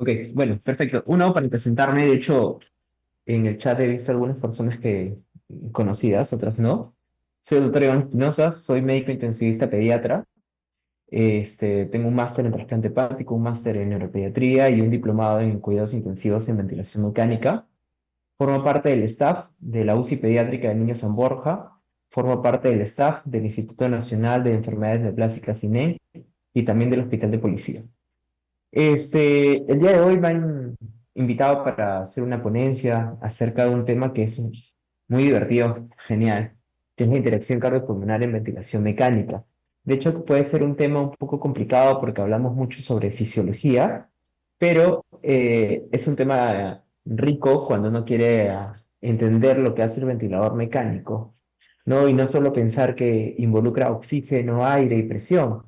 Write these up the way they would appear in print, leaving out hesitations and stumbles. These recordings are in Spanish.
Ok, bueno, perfecto. Uno, para presentarme, de hecho, en el chat he visto algunas personas que conocidas, otras no. Soy el doctor Iván Espinosa, soy médico intensivista pediatra. Tengo un máster en trasplante hepático, un máster en neuropediatría y un diplomado en cuidados intensivos en ventilación mecánica. Formo parte del staff de la UCI pediátrica de Niños San Borja. Formo parte del staff del Instituto Nacional de Enfermedades Neoplásicas INE y también del Hospital de Policía. El día de hoy me han invitado para hacer una ponencia acerca de un tema que es muy divertido, genial, que es la interacción cardiopulmonar en ventilación mecánica. De hecho, puede ser un tema un poco complicado porque hablamos mucho sobre fisiología, pero es un tema rico cuando uno quiere entender lo que hace el ventilador mecánico, ¿no? Y no solo pensar que involucra oxígeno, aire y presión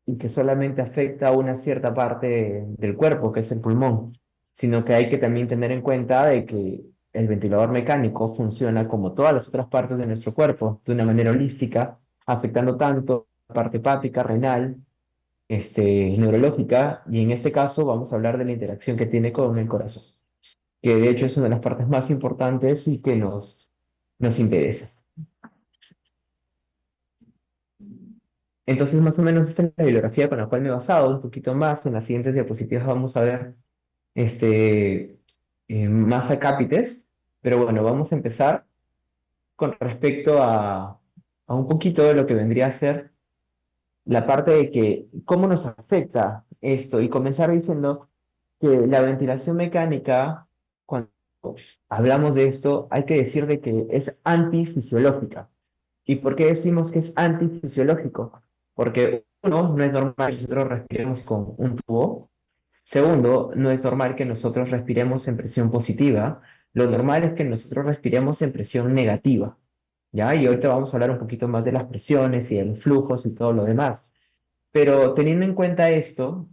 y que solamente afecta a una cierta parte del cuerpo, que es el pulmón, sino que hay que también tener en cuenta de que el ventilador mecánico funciona como todas las otras partes de nuestro cuerpo, de una manera holística, afectando tanto la parte hepática, renal, neurológica, y en este caso vamos a hablar de la interacción que tiene con el corazón, que de hecho es una de las partes más importantes y que nos interesa. Entonces, más o menos esta es la bibliografía con la cual me he basado un poquito más. En las siguientes diapositivas vamos a ver este, más acápites, pero bueno, vamos a empezar con respecto a un poquito de lo que vendría a ser la parte de que cómo nos afecta esto y comenzar diciendo que la ventilación mecánica, cuando hablamos de esto, hay que decir de que es antifisiológica. ¿Y por qué decimos que es antifisiológico? Porque uno, no es normal que nosotros respiremos con un tubo. Segundo, no es normal que nosotros respiremos en presión positiva. Lo normal es que nosotros respiremos en presión negativa. ¿Ya? Y ahorita vamos a hablar un poquito más de las presiones y de los flujos y todo lo demás. Pero teniendo en cuenta esto,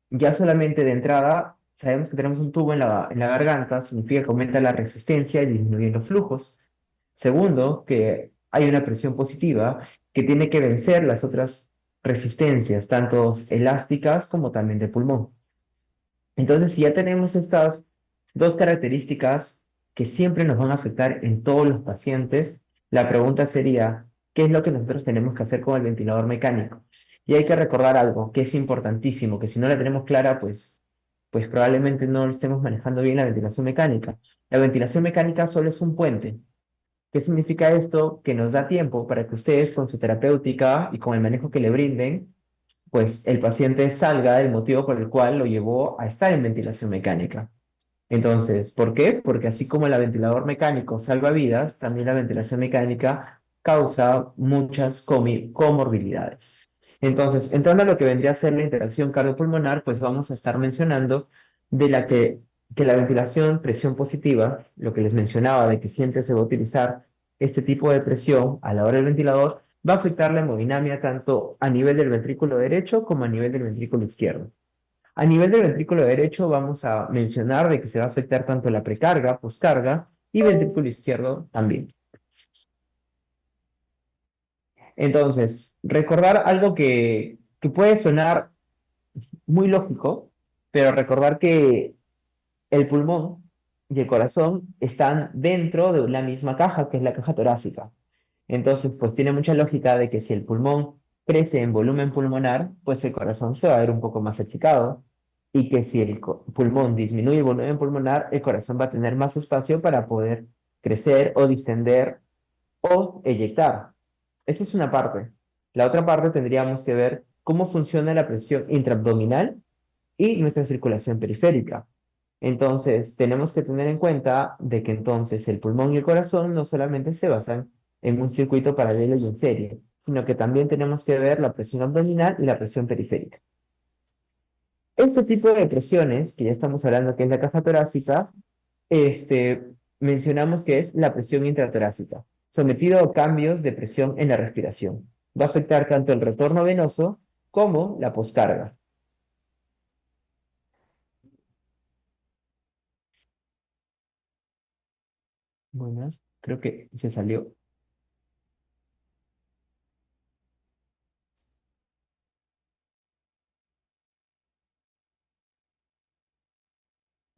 ya solamente de entrada sabemos que tenemos un tubo en la garganta, significa que aumenta la resistencia y disminuyen los flujos. Segundo, que hay una presión positiva que tiene que vencer las otras resistencias, tanto elásticas como también de pulmón. Entonces, si ya tenemos estas dos características que siempre nos van a afectar en todos los pacientes, la pregunta sería, ¿qué es lo que nosotros tenemos que hacer con el ventilador mecánico? Y hay que recordar algo que es importantísimo, que si no la tenemos clara, pues probablemente no estemos manejando bien la ventilación mecánica. La ventilación mecánica solo es un puente. ¿Qué significa esto? Que nos da tiempo para que ustedes con su terapéutica y con el manejo que le brinden, pues el paciente salga del motivo por el cual lo llevó a estar en ventilación mecánica. Entonces, ¿por qué? Porque así como el ventilador mecánico salva vidas, también la ventilación mecánica causa muchas comorbilidades. Entonces, entrando a lo que vendría a ser la interacción cardiopulmonar, pues vamos a estar mencionando de que la ventilación presión positiva, lo que les mencionaba de que siempre se va a utilizar este tipo de presión a la hora del ventilador, va a afectar la hemodinamia tanto a nivel del ventrículo derecho como a nivel del ventrículo izquierdo. A nivel del ventrículo derecho vamos a mencionar de que se va a afectar tanto la precarga, poscarga y ventrículo izquierdo también. Entonces, recordar algo que puede sonar muy lógico, pero recordar que el pulmón y el corazón están dentro de la misma caja, que es la caja torácica. Entonces, pues tiene mucha lógica de que si el pulmón crece en volumen pulmonar, pues el corazón se va a ver un poco más achicado. Y que si el pulmón disminuye el volumen pulmonar, el corazón va a tener más espacio para poder crecer o distender o eyectar. Esa es una parte. La otra parte tendríamos que ver cómo funciona la presión intraabdominal y nuestra circulación periférica. Entonces, tenemos que tener en cuenta de que entonces el pulmón y el corazón no solamente se basan en un circuito paralelo y en serie, sino que también tenemos que ver la presión abdominal y la presión periférica. Este tipo de presiones, que ya estamos hablando que es la caja torácica, mencionamos que es la presión intratorácica, sometido a cambios de presión en la respiración. Va a afectar tanto el retorno venoso como la poscarga. Buenas, creo que se salió.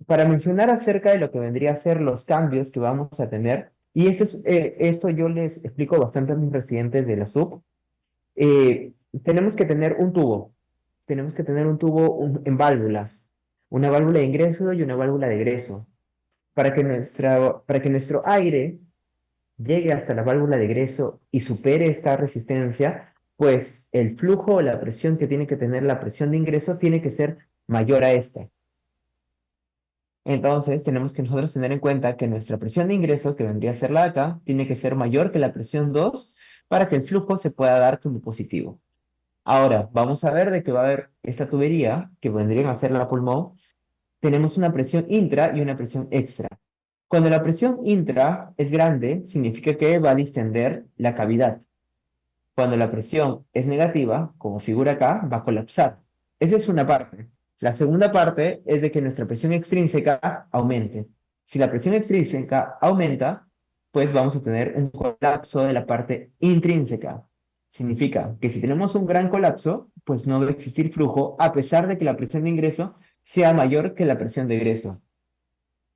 para mencionar acerca de lo que vendría a ser los cambios que vamos a tener, y esto yo les explico bastante a mis residentes de la SUB, eh, tenemos que tener un tubo, tenemos que tener un tubo en válvulas, una válvula de ingreso y una válvula de egreso, para que nuestro aire llegue hasta la válvula de egreso y supere esta resistencia, pues el flujo o la presión que tiene que tener la presión de ingreso tiene que ser mayor a esta. Entonces, tenemos que nosotros tener en cuenta que nuestra presión de ingreso, que vendría a ser la de acá, tiene que ser mayor que la presión 2 para que el flujo se pueda dar como positivo. Ahora, vamos a ver de que va a haber esta tubería, que vendrían a ser la pulmón. Tenemos una presión intra y una presión extra. Cuando la presión intra es grande, significa que va a distender la cavidad. Cuando la presión es negativa, como figura acá, va a colapsar. Esa es una parte. La segunda parte es de que nuestra presión extrínseca aumente. Si la presión extrínseca aumenta, pues vamos a tener un colapso de la parte intrínseca. Significa que si tenemos un gran colapso, pues no va a existir flujo a pesar de que la presión de ingreso sea mayor que la presión de egreso.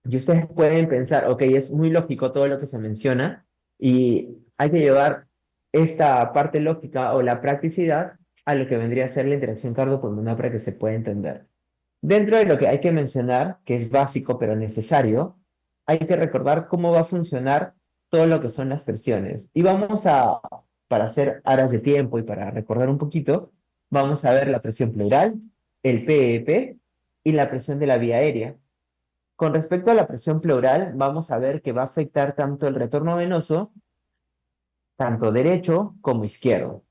Y ustedes pueden pensar, ok, es muy lógico todo lo que se menciona y hay que llevar esta parte lógica o la practicidad a lo que vendría a ser la interacción cardiopulmonar para que se pueda entender. Dentro de lo que hay que mencionar, que es básico pero necesario, hay que recordar cómo va a funcionar todo lo que son las presiones. Y vamos a, para hacer aras de tiempo y para recordar un poquito, vamos a ver la presión pleural, el PEP y la presión de la vía aérea. Con respecto a la presión pleural, vamos a ver que va a afectar tanto el retorno venoso, tanto derecho como izquierdo.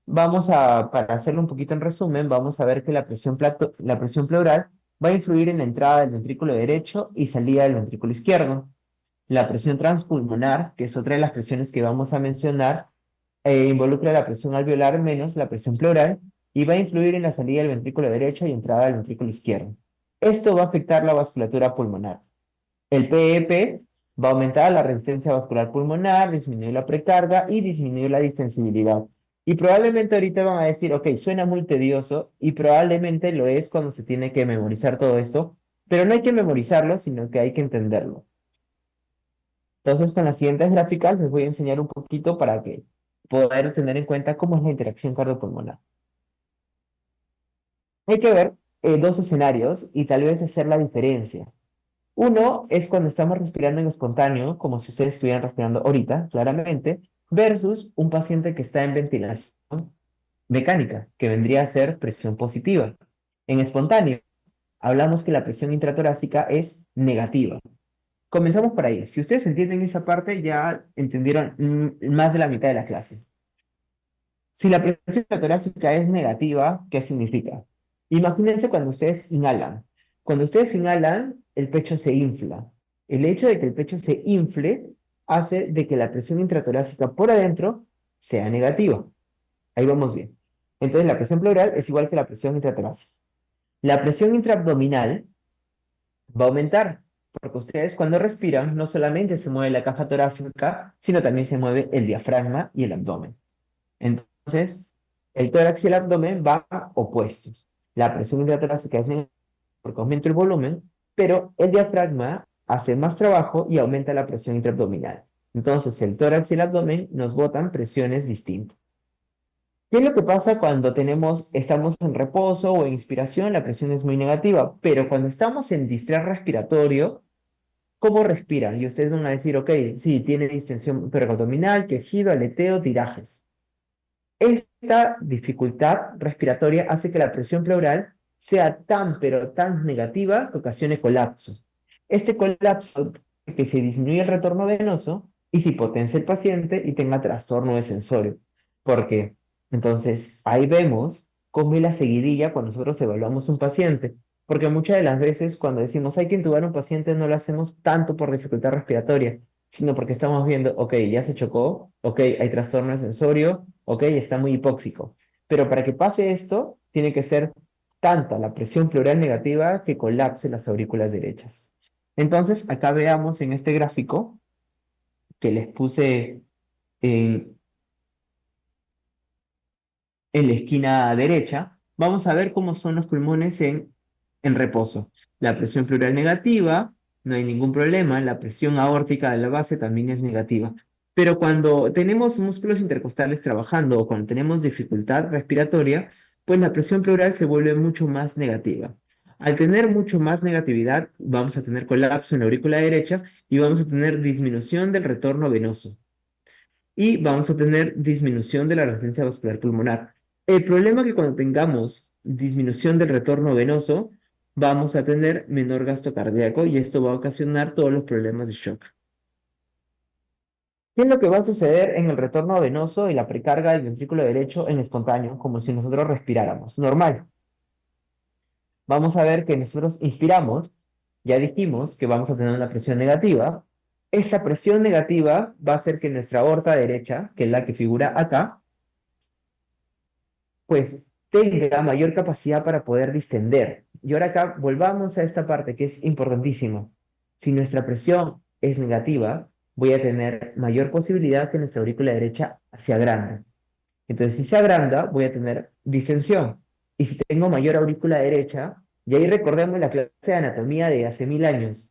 Para hacerlo un poquito en resumen, vamos a ver que la presión pleural va a influir en la entrada del ventrículo derecho y salida del ventrículo izquierdo. La presión transpulmonar, que es otra de las presiones que vamos a mencionar, involucra la presión alveolar menos la presión pleural y va a influir en la salida del ventrículo derecho y entrada del ventrículo izquierdo. Esto va a afectar la vasculatura pulmonar. El PEP va a aumentar la resistencia vascular pulmonar, disminuir la precarga y disminuir la distensibilidad. Y probablemente ahorita van a decir, ok, suena muy tedioso y probablemente lo es cuando se tiene que memorizar todo esto, pero no hay que memorizarlo, sino que hay que entenderlo. Entonces, con las siguientes gráficas les voy a enseñar un poquito para que poder tener en cuenta cómo es la interacción cardiopulmonar. Hay que ver dos escenarios y tal vez hacer la diferencia. Uno es cuando estamos respirando en espontáneo, como si ustedes estuvieran respirando ahorita, claramente, versus un paciente que está en ventilación mecánica, que vendría a ser presión positiva. En espontáneo, hablamos que la presión intratorácica es negativa. Comenzamos por ahí. Si ustedes entienden esa parte, ya entendieron más de la mitad de la clase. Si la presión torácica es negativa, ¿qué significa? Imagínense cuando ustedes inhalan. Cuando ustedes inhalan, el pecho se infla. El hecho de que el pecho se infle hace de que la presión intratorácica por adentro sea negativa. Ahí vamos bien. Entonces la presión pleural es igual que la presión intratorácica. La presión intraabdominal va a aumentar, porque ustedes cuando respiran no solamente se mueve la caja torácica, sino también se mueve el diafragma y el abdomen. Entonces, el tórax y el abdomen van opuestos. La presión intratorácica es negativa porque aumenta el volumen, pero el diafragma hace más trabajo y aumenta la presión intraabdominal. Entonces, el tórax y el abdomen nos botan presiones distintas. ¿Qué es lo que pasa cuando estamos en reposo o en inspiración? La presión es muy negativa, pero cuando estamos en distrés respiratorio, ¿cómo respiran? Y ustedes van a decir, ok, sí, tiene distensión periabdominal, quejido, aleteo, tirajes. Esta dificultad respiratoria hace que la presión pleural sea tan, pero tan negativa que ocasione colapso. Este colapso hace que se disminuye el retorno venoso y se hipotense el paciente y tenga trastorno de sensorio. ¿Por qué? Entonces, ahí vemos cómo es la seguidilla cuando nosotros evaluamos un paciente. Porque muchas de las veces cuando decimos hay que intubar a un paciente no lo hacemos tanto por dificultad respiratoria, sino porque estamos viendo, ok, ya se chocó, ok, hay trastorno de sensorio, ok, está muy hipóxico. Pero para que pase esto, tiene que ser tanta la presión pleural negativa que colapse las aurículas derechas. Entonces, acá veamos en este gráfico que les puse en, en la esquina derecha, vamos a ver cómo son los pulmones en reposo. La presión pleural negativa, no hay ningún problema. La presión aórtica de la base también es negativa. Pero cuando tenemos músculos intercostales trabajando o cuando tenemos dificultad respiratoria, pues la presión pleural se vuelve mucho más negativa. Al tener mucho más negatividad, vamos a tener colapso en la aurícula derecha y vamos a tener disminución del retorno venoso y vamos a tener disminución de la resistencia vascular pulmonar. El problema es que cuando tengamos disminución del retorno venoso, vamos a tener menor gasto cardíaco y esto va a ocasionar todos los problemas de shock. ¿Qué es lo que va a suceder en el retorno venoso y la precarga del ventrículo derecho en espontáneo, como si nosotros respiráramos? Normal. Vamos a ver que nosotros inspiramos, ya dijimos que vamos a tener una presión negativa. Esta presión negativa va a hacer que nuestra aorta derecha, que es la que figura acá, pues tenga mayor capacidad para poder distender. Y ahora acá volvamos a esta parte que es importantísimo. Si nuestra presión es negativa, voy a tener mayor posibilidad que nuestra aurícula derecha se agrande. Entonces, si se agranda, voy a tener distensión. Y si tengo mayor aurícula derecha, y ahí recordemos la clase de anatomía de hace 1000 años.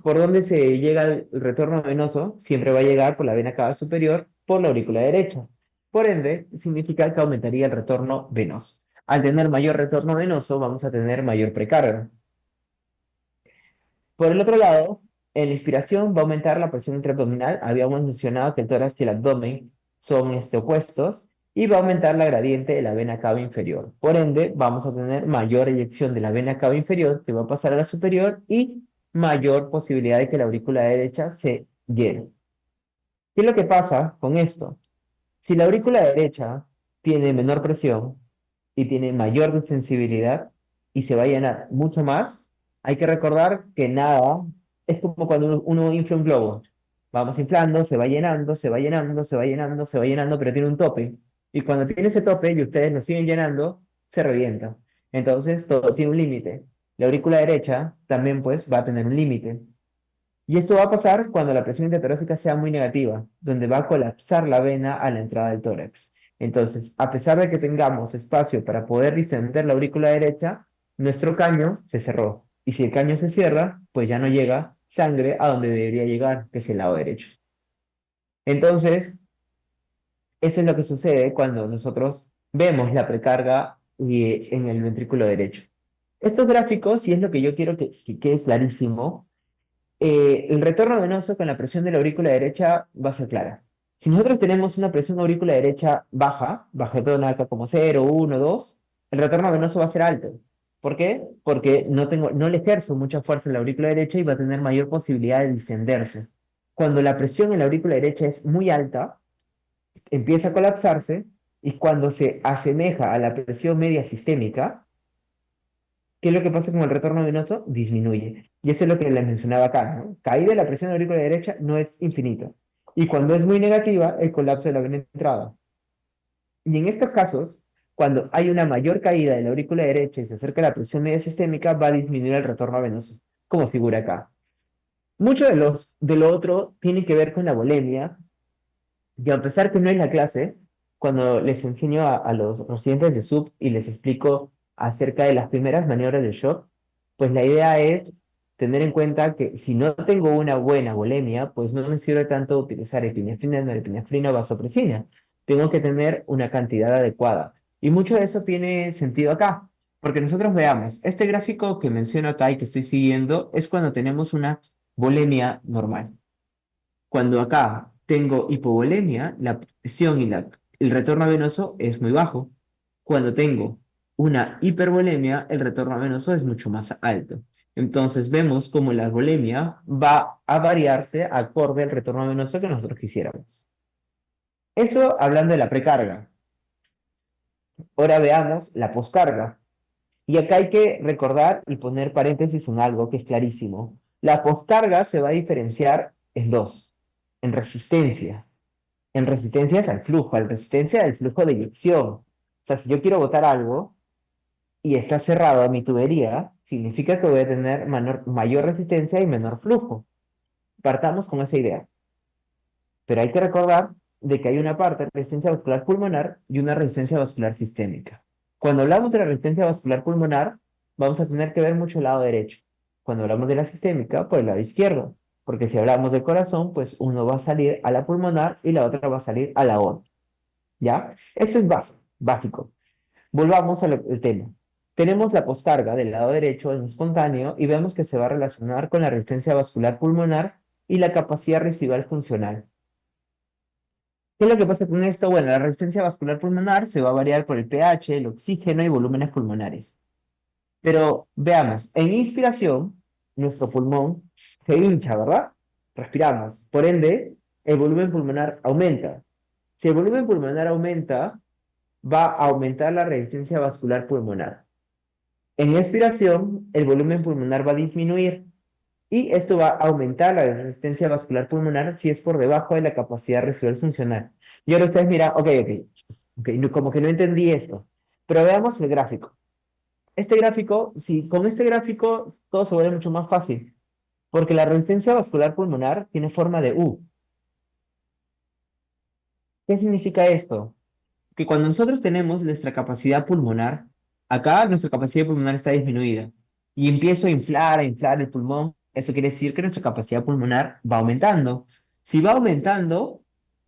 ¿Por dónde se llega el retorno venoso? Siempre va a llegar por la vena cava superior, por la aurícula derecha. Por ende, significa que aumentaría el retorno venoso. Al tener mayor retorno venoso, vamos a tener mayor precarga. Por el otro lado, en la inspiración va a aumentar la presión intraabdominal. Habíamos mencionado que el tórax y el abdomen son opuestos y va a aumentar la gradiente de la vena cava inferior. Por ende, vamos a tener mayor eyección de la vena cava inferior que va a pasar a la superior y mayor posibilidad de que la aurícula derecha se llene. ¿Qué es lo que pasa con esto? Si la aurícula derecha tiene menor presión y tiene mayor sensibilidad y se va a llenar mucho más, hay que recordar que nada es como cuando uno infla un globo. Vamos inflando, se va llenando, se va llenando, se va llenando, se va llenando, pero tiene un tope. Y cuando tiene ese tope y ustedes lo siguen llenando, se revienta. Entonces, todo tiene un límite. La aurícula derecha también pues va a tener un límite. Y esto va a pasar cuando la presión intertorácica sea muy negativa, donde va a colapsar la vena a la entrada del tórax. Entonces, a pesar de que tengamos espacio para poder distender la aurícula derecha, nuestro caño se cerró. Y si el caño se cierra, pues ya no llega sangre a donde debería llegar, que es el lado derecho. Entonces, eso es lo que sucede cuando nosotros vemos la precarga en el ventrículo derecho. Estos gráficos, si es lo que yo quiero que quede clarísimo, el retorno venoso con la presión de la aurícula derecha va a ser clara. Si nosotros tenemos una presión aurícula derecha baja, bajetona acá como 0, 1, 2, el retorno venoso va a ser alto. ¿Por qué? Porque no le ejerzo mucha fuerza en la aurícula derecha y va a tener mayor posibilidad de distenderse. Cuando la presión en la aurícula derecha es muy alta, empieza a colapsarse y cuando se asemeja a la presión media sistémica, ¿qué es lo que pasa con el retorno venoso? Disminuye. Y eso es lo que les mencionaba acá, ¿no? Caída de la presión aurícula derecha no es infinita. Y cuando es muy negativa, el colapso de la vena entrada. Y en estos casos, cuando hay una mayor caída de la aurícula derecha y se acerca a la presión media sistémica, va a disminuir el retorno venoso, como figura acá. Mucho de lo otro tiene que ver con la bulimia, y a pesar que no es la clase, cuando les enseño a los residentes de SUB y les explico acerca de las primeras maniobras de shock, pues la idea es tener en cuenta que si no tengo una buena bulimia, pues no me sirve tanto utilizar epinefrina, norepinefrina o vasopresina. Tengo que tener una cantidad adecuada. Y mucho de eso tiene sentido acá, porque nosotros veamos, este gráfico que menciono acá y que estoy siguiendo es cuando tenemos una bulimia normal. Cuando acá tengo hipovolemia, la presión y el retorno venoso es muy bajo. Cuando tengo una hipervolemia, el retorno venoso es mucho más alto. Entonces vemos como la volemia va a variarse acorde al retorno venoso que nosotros quisiéramos. Eso hablando de la precarga. Ahora veamos la poscarga. Y acá hay que recordar y poner paréntesis en algo que es clarísimo. La poscarga se va a diferenciar en dos, en resistencia. En resistencias al flujo, en resistencia al flujo de eyección. O sea, si yo quiero botar algo y está cerrado a mi tubería, significa que voy a tener mayor resistencia y menor flujo. Partamos con esa idea. Pero hay que recordar de que hay una parte de resistencia vascular pulmonar y una resistencia vascular sistémica. Cuando hablamos de la resistencia vascular pulmonar, vamos a tener que ver mucho el lado derecho. Cuando hablamos de la sistémica, por el lado izquierdo. Porque si hablamos del corazón, pues uno va a salir a la pulmonar y la otra va a salir a la aorta. ¿Ya? Eso es básico. Volvamos al tema. Tenemos la poscarga del lado derecho en espontáneo y vemos que se va a relacionar con la resistencia vascular pulmonar y la capacidad residual funcional. ¿Qué es lo que pasa con esto? Bueno, la resistencia vascular pulmonar se va a variar por el pH, el oxígeno y volúmenes pulmonares. Pero veamos, en inspiración, nuestro pulmón se hincha, ¿verdad? Respiramos. Por ende, el volumen pulmonar aumenta. Si el volumen pulmonar aumenta, va a aumentar la resistencia vascular pulmonar. En expiración, el volumen pulmonar va a disminuir y esto va a aumentar la resistencia vascular pulmonar si es por debajo de la capacidad residual funcional. Y ahora ustedes miran, ok, como que no entendí esto, pero veamos el gráfico. Este gráfico, si con este gráfico todo se vuelve mucho más fácil, porque la resistencia vascular pulmonar tiene forma de U. ¿Qué significa esto? Que cuando nosotros tenemos nuestra capacidad pulmonar, acá nuestra capacidad pulmonar está disminuida y empiezo a inflar el pulmón, eso quiere decir que nuestra capacidad pulmonar va aumentando. Si va aumentando,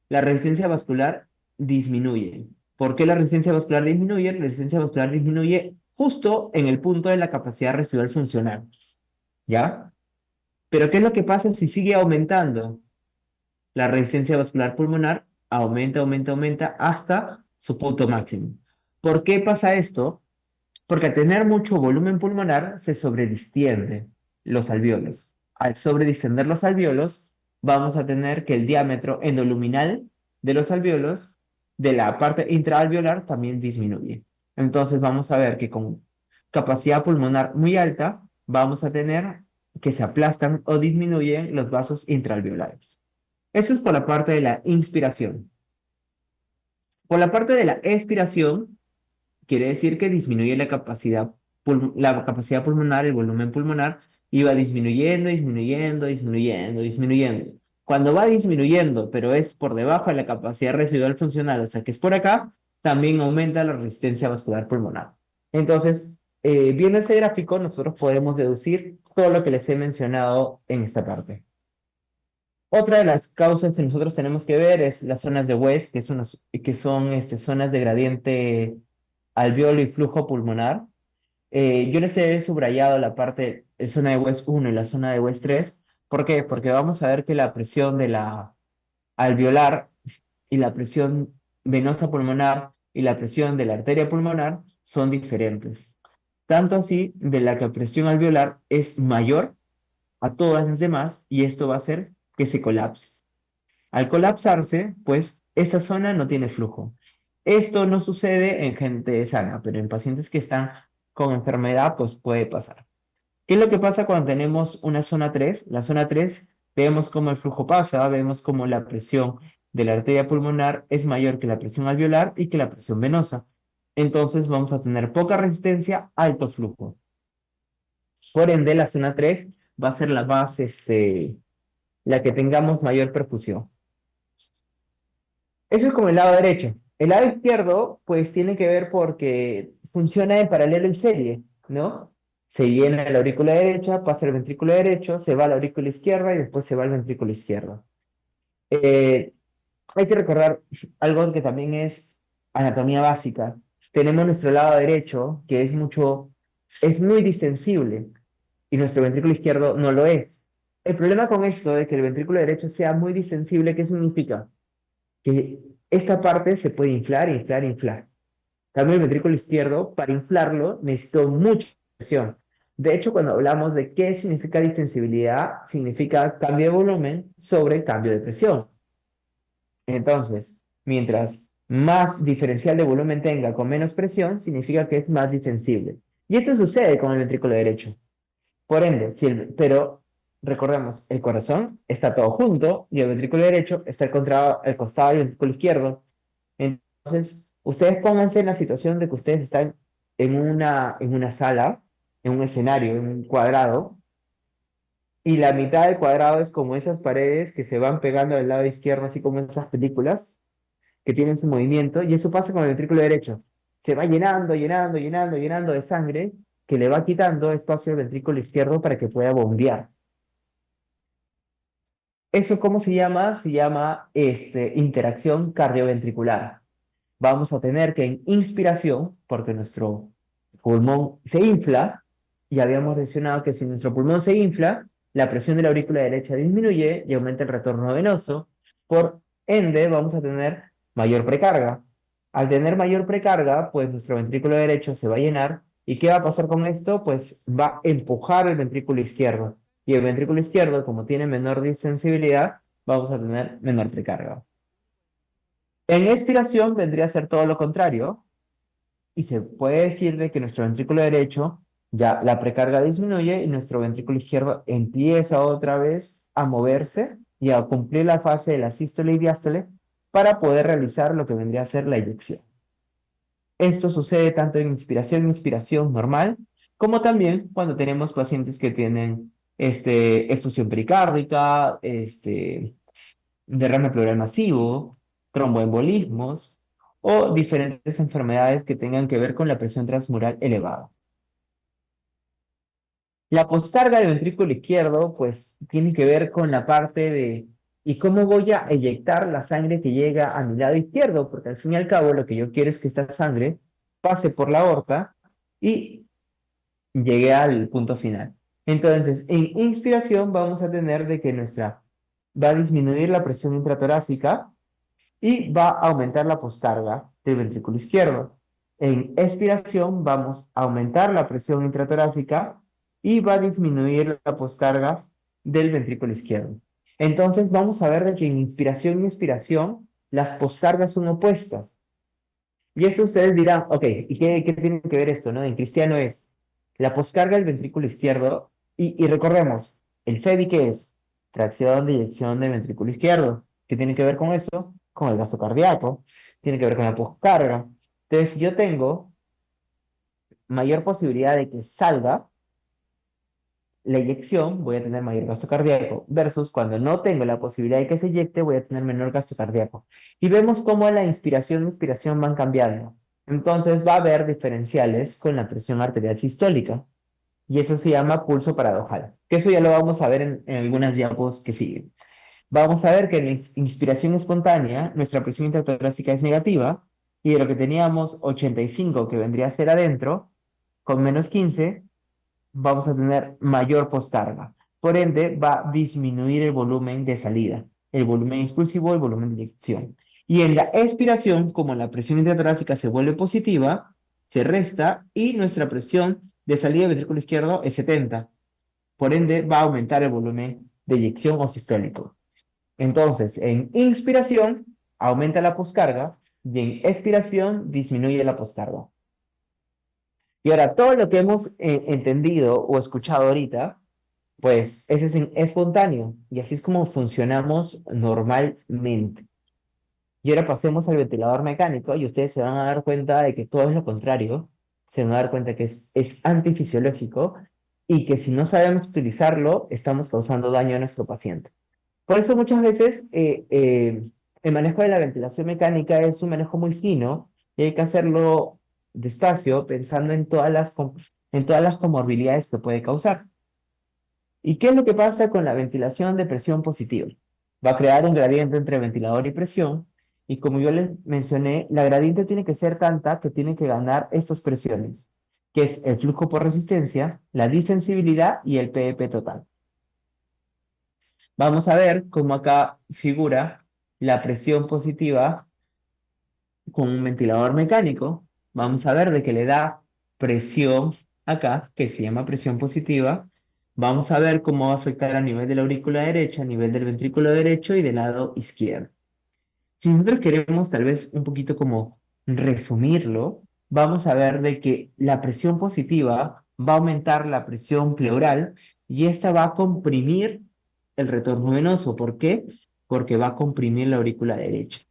la resistencia vascular disminuye. ¿Por qué la resistencia vascular disminuye? La resistencia vascular disminuye justo en el punto de la capacidad residual funcional, ¿ya? Pero ¿qué es lo que pasa si sigue aumentando? La resistencia vascular pulmonar aumenta hasta su punto máximo. ¿Por qué pasa esto? Porque al tener mucho volumen pulmonar se sobredistienden los alvéolos. Al sobredistender los alvéolos, vamos a tener que el diámetro endoluminal de los alvéolos de la parte intraalveolar también disminuye. Entonces vamos a ver que con capacidad pulmonar muy alta vamos a tener que se aplastan o disminuyen los vasos intraalveolares. Eso es por la parte de la inspiración. Por la parte de la expiración, quiere decir que disminuye la capacidad pulmonar, el volumen pulmonar, y va disminuyendo. Cuando va disminuyendo, pero es por debajo de la capacidad residual funcional, o sea que es por acá, también aumenta la resistencia vascular pulmonar. Entonces, viendo ese gráfico, nosotros podemos deducir todo lo que les he mencionado en esta parte. Otra de las causas que nosotros tenemos que ver es las zonas de West, que son zonas de gradiente alveolo y flujo pulmonar. Yo les he subrayado la parte, la zona de West 1 y la zona de West 3. ¿Por qué? Porque vamos a ver que la presión de la alveolar y la presión venosa pulmonar y la presión de la arteria pulmonar son diferentes. Tanto así de la que la presión alveolar es mayor a todas las demás y esto va a hacer que se colapse. Al colapsarse, pues esta zona no tiene flujo. Esto no sucede en gente sana, pero en pacientes que están con enfermedad, pues puede pasar. ¿Qué es lo que pasa cuando tenemos una zona 3? La zona 3, vemos cómo el flujo pasa, vemos cómo la presión de la arteria pulmonar es mayor que la presión alveolar y que la presión venosa. Entonces vamos a tener poca resistencia, alto flujo. Por ende, la zona 3 va a ser la más, la que tengamos mayor perfusión. Eso es como el lado derecho. El lado izquierdo, pues tiene que ver porque funciona en paralelo en serie, ¿no? Se llena la aurícula derecha, pasa el ventrículo derecho, se va a la aurícula izquierda y después se va al ventrículo izquierdo. Eh, Hay que recordar algo que también es anatomía básica. Tenemos nuestro lado derecho, que es muy distensible, y nuestro ventrículo izquierdo no lo es. El problema con esto de que el ventrículo derecho sea muy distensible, ¿qué significa? Que esta parte se puede inflar, inflar, inflar. En cambio, el ventrículo izquierdo, para inflarlo, necesito mucha presión. De hecho, cuando hablamos de qué significa distensibilidad, significa cambio de volumen sobre cambio de presión. Entonces, mientras más diferencial de volumen tenga con menos presión, significa que es más distensible. Y esto sucede con el ventrículo derecho. Por ende, pero recordemos, el corazón está todo junto y el ventrículo derecho está al costado del ventrículo izquierdo. Entonces, ustedes pónganse en la situación de que ustedes están en una sala, en un escenario, en un cuadrado, y la mitad del cuadrado es como esas paredes que se van pegando al lado izquierdo, así como en esas películas que tienen su movimiento, y eso pasa con el ventrículo derecho. Se va llenando, llenando, llenando, llenando de sangre, que le va quitando espacio al ventrículo izquierdo para que pueda bombear. ¿Eso cómo se llama? Se llama interacción cardioventricular. Vamos a tener que en inspiración, porque nuestro pulmón se infla, y habíamos mencionado que si nuestro pulmón se infla, la presión de la aurícula derecha disminuye y aumenta el retorno venoso. Por ende, vamos a tener mayor precarga. Al tener mayor precarga, pues nuestro ventrículo derecho se va a llenar. ¿Y qué va a pasar con esto? Pues va a empujar el ventrículo izquierdo. Y el ventrículo izquierdo, como tiene menor distensibilidad, vamos a tener menor precarga. En expiración vendría a ser todo lo contrario, y se puede decir de que nuestro ventrículo derecho ya la precarga disminuye y nuestro ventrículo izquierdo empieza otra vez a moverse y a cumplir la fase de la sístole y diástole para poder realizar lo que vendría a ser la eyección. Esto sucede tanto en inspiración normal, como también cuando tenemos pacientes que tienen efusión pericárdica, derrame pleural masivo, tromboembolismos o diferentes enfermedades que tengan que ver con la presión transmural elevada. La poscarga del ventrículo izquierdo, pues, tiene que ver con la parte de ¿y cómo voy a eyectar la sangre que llega a mi lado izquierdo? Porque al fin y al cabo lo que yo quiero es que esta sangre pase por la aorta y llegue al punto final. Entonces, en inspiración vamos a tener de que va a disminuir la presión intratorácica y va a aumentar la poscarga del ventrículo izquierdo. En expiración vamos a aumentar la presión intratorácica y va a disminuir la poscarga del ventrículo izquierdo. Entonces vamos a ver de que en inspiración y expiración las poscargas son opuestas. Y eso ustedes dirán, ok, ¿y qué tiene que ver esto, no? En cristiano es la poscarga del ventrículo izquierdo y recordemos, el FEBI, ¿qué es? Tracción de eyección del ventrículo izquierdo. ¿Qué tiene que ver con eso? Con el gasto cardíaco. Tiene que ver con la poscarga. Entonces, si yo tengo mayor posibilidad de que salga la eyección, voy a tener mayor gasto cardíaco, versus cuando no tengo la posibilidad de que se eyecte, voy a tener menor gasto cardíaco. Y vemos cómo la inspiración y expiración van cambiando. Entonces va a haber diferenciales con la presión arterial sistólica. Y eso se llama pulso paradojal. Que eso ya lo vamos a ver en algunas diapos que siguen. Vamos a ver que en la inspiración espontánea, nuestra presión intratorácica es negativa, y de lo que teníamos 85, que vendría a ser adentro, con menos 15, vamos a tener mayor poscarga. Por ende, va a disminuir el volumen de salida, el volumen expulsivo, el volumen de inyección. Y en la expiración, como la presión intratorácica se vuelve positiva, se resta y nuestra presión de salida del ventrículo izquierdo es 70. Por ende, va a aumentar el volumen de eyección o sistólico. Entonces, en inspiración, aumenta la poscarga y en expiración, disminuye la poscarga. Y ahora, todo lo que hemos entendido o escuchado ahorita, pues ese es espontáneo y así es como funcionamos normalmente. Y ahora pasemos al ventilador mecánico y ustedes se van a dar cuenta de que todo es lo contrario. Se van a dar cuenta que es antifisiológico y que si no sabemos utilizarlo, estamos causando daño a nuestro paciente. Por eso muchas veces el manejo de la ventilación mecánica es un manejo muy fino y hay que hacerlo despacio, pensando en en todas las comorbilidades que puede causar. ¿Y qué es lo que pasa con la ventilación de presión positiva? Va a crear un gradiente entre ventilador y presión, y como yo les mencioné, la gradiente tiene que ser tanta que tiene que ganar estas presiones, que es el flujo por resistencia, la distensibilidad y el PEP total. Vamos a ver cómo acá figura la presión positiva con un ventilador mecánico. Vamos a ver de que le da presión acá, que se llama presión positiva. Vamos a ver cómo va a afectar a nivel de la aurícula derecha, a nivel del ventrículo derecho y del lado izquierdo. Si nosotros queremos tal vez un poquito como resumirlo, vamos a ver de que la presión positiva va a aumentar la presión pleural y esta va a comprimir el retorno venoso. ¿Por qué? Porque va a comprimir la aurícula derecha,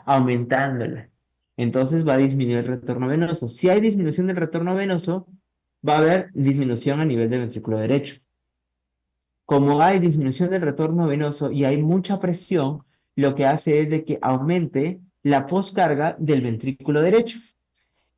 aumentándola. Entonces va a disminuir el retorno venoso. Si hay disminución del retorno venoso, va a haber disminución a nivel del ventrículo derecho. Como hay disminución del retorno venoso y hay mucha presión, lo que hace es de que aumente la poscarga del ventrículo derecho.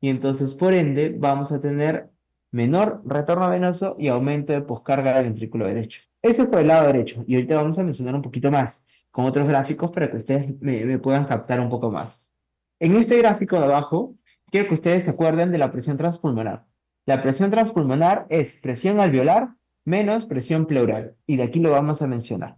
Y entonces, por ende, vamos a tener menor retorno venoso y aumento de poscarga del ventrículo derecho. Eso es por el lado derecho. Y ahorita vamos a mencionar un poquito más con otros gráficos para que ustedes me puedan captar un poco más. En este gráfico de abajo, quiero que ustedes se acuerden de la presión transpulmonar. La presión transpulmonar es presión alveolar menos presión pleural. Y de aquí lo vamos a mencionar.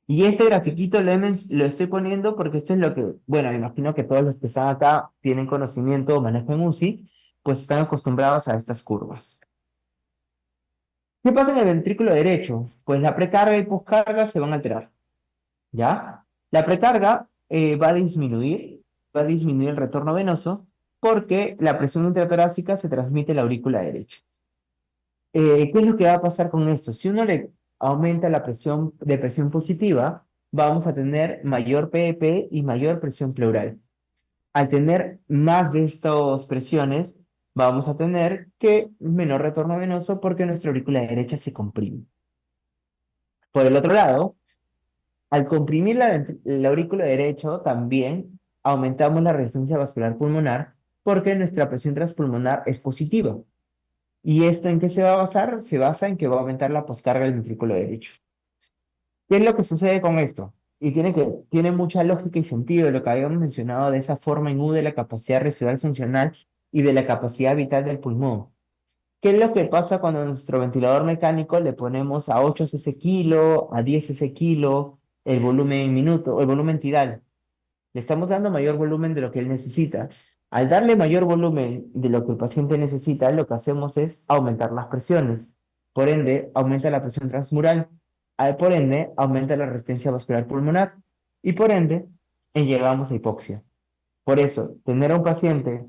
Y este grafiquito lo estoy poniendo porque esto es lo que, bueno, me imagino que todos los que están acá tienen conocimiento o manejan UCI, pues están acostumbrados a estas curvas. ¿Qué pasa en el ventrículo derecho? Pues la precarga y poscarga se van a alterar, ¿ya? La precarga va a disminuir el retorno venoso porque la presión intratorácica se transmite a la aurícula derecha. ¿Qué es lo que va a pasar con esto? Si uno le aumenta la presión de presión positiva, vamos a tener mayor PEP y mayor presión pleural. Al tener más de estas presiones, vamos a tener que menor retorno venoso porque nuestra aurícula derecha se comprime. Por el otro lado, al comprimir la aurícula derecha, también aumentamos la resistencia vascular pulmonar porque nuestra presión transpulmonar es positiva. ¿Y esto en qué se va a basar? Se basa en que va a aumentar la poscarga del ventrículo derecho. ¿Qué es lo que sucede con esto? Y tiene mucha lógica y sentido lo que habíamos mencionado de esa forma en U de la capacidad residual funcional y de la capacidad vital del pulmón. ¿Qué es lo que pasa cuando a nuestro ventilador mecánico le ponemos a 8 cc kilo, a 10 cc kilo, el volumen minuto, o el volumen tidal? Le estamos dando mayor volumen de lo que él necesita. Al darle mayor volumen de lo que el paciente necesita, lo que hacemos es aumentar las presiones. Por ende, aumenta la presión transmural. Por ende, aumenta la resistencia vascular pulmonar. Y por ende, llegamos a hipoxia. Por eso, tener a un paciente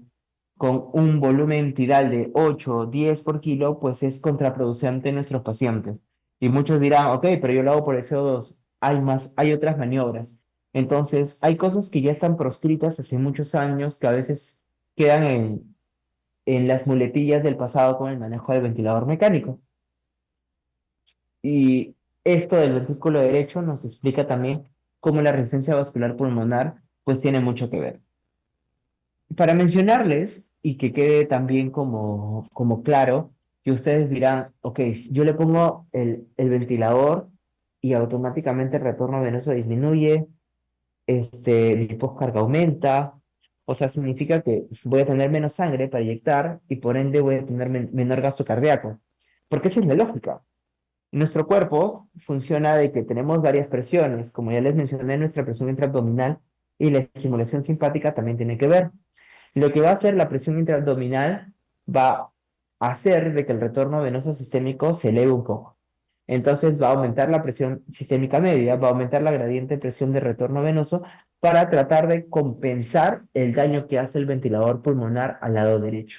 con un volumen tidal de 8 o 10 por kilo, pues es contraproducente en nuestros pacientes. Y muchos dirán, ok, pero yo lo hago por el CO2. Hay otras maniobras. Entonces, hay cosas que ya están proscritas hace muchos años que a veces quedan en las muletillas del pasado con el manejo del ventilador mecánico. Y esto del ventrículo derecho nos explica también cómo la resistencia vascular pulmonar pues tiene mucho que ver. Para mencionarles y que quede también como claro, que ustedes dirán, ok, yo le pongo el ventilador y automáticamente el retorno venoso disminuye, mi poscarga aumenta, o sea, significa que voy a tener menos sangre para inyectar y por ende voy a tener menor gasto cardíaco. Porque esa es la lógica. Nuestro cuerpo funciona de que tenemos varias presiones, como ya les mencioné, nuestra presión intraabdominal y la estimulación simpática también tiene que ver. Lo que va a hacer la presión intraabdominal va a hacer de que el retorno venoso sistémico se eleve un poco. Entonces va a aumentar la presión sistémica media, va a aumentar la gradiente de presión de retorno venoso para tratar de compensar el daño que hace el ventilador pulmonar al lado derecho.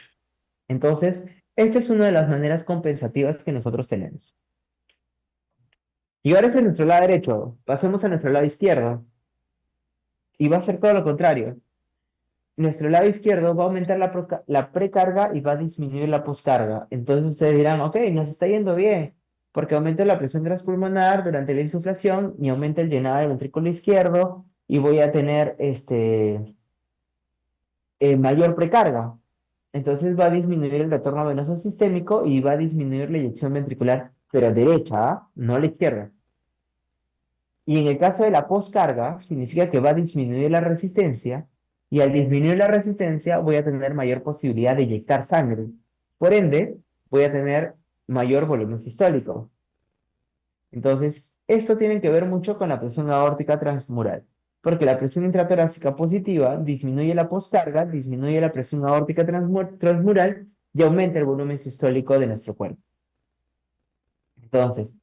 Entonces, esta es una de las maneras compensativas que nosotros tenemos. Y ahora es en nuestro lado derecho, pasemos a nuestro lado izquierdo y va a ser todo lo contrario. Nuestro lado izquierdo va a aumentar la precarga y va a disminuir la poscarga. Entonces ustedes dirán, ok, nos está yendo bien, porque aumenta la presión transpulmonar durante la insuflación y aumenta el llenado del ventrículo izquierdo y voy a tener mayor precarga. Entonces va a disminuir el retorno venoso sistémico y va a disminuir la eyección ventricular, pero derecha, ¿ah? No a la izquierda. Y en el caso de la poscarga, significa que va a disminuir la resistencia y al disminuir la resistencia voy a tener mayor posibilidad de inyectar sangre. Por ende, voy a tener mayor volumen sistólico. Entonces, esto tiene que ver mucho con la presión aórtica transmural, porque la presión intratorácica positiva disminuye la poscarga, disminuye la presión aórtica transmural y aumenta el volumen sistólico de nuestro cuerpo. Entonces,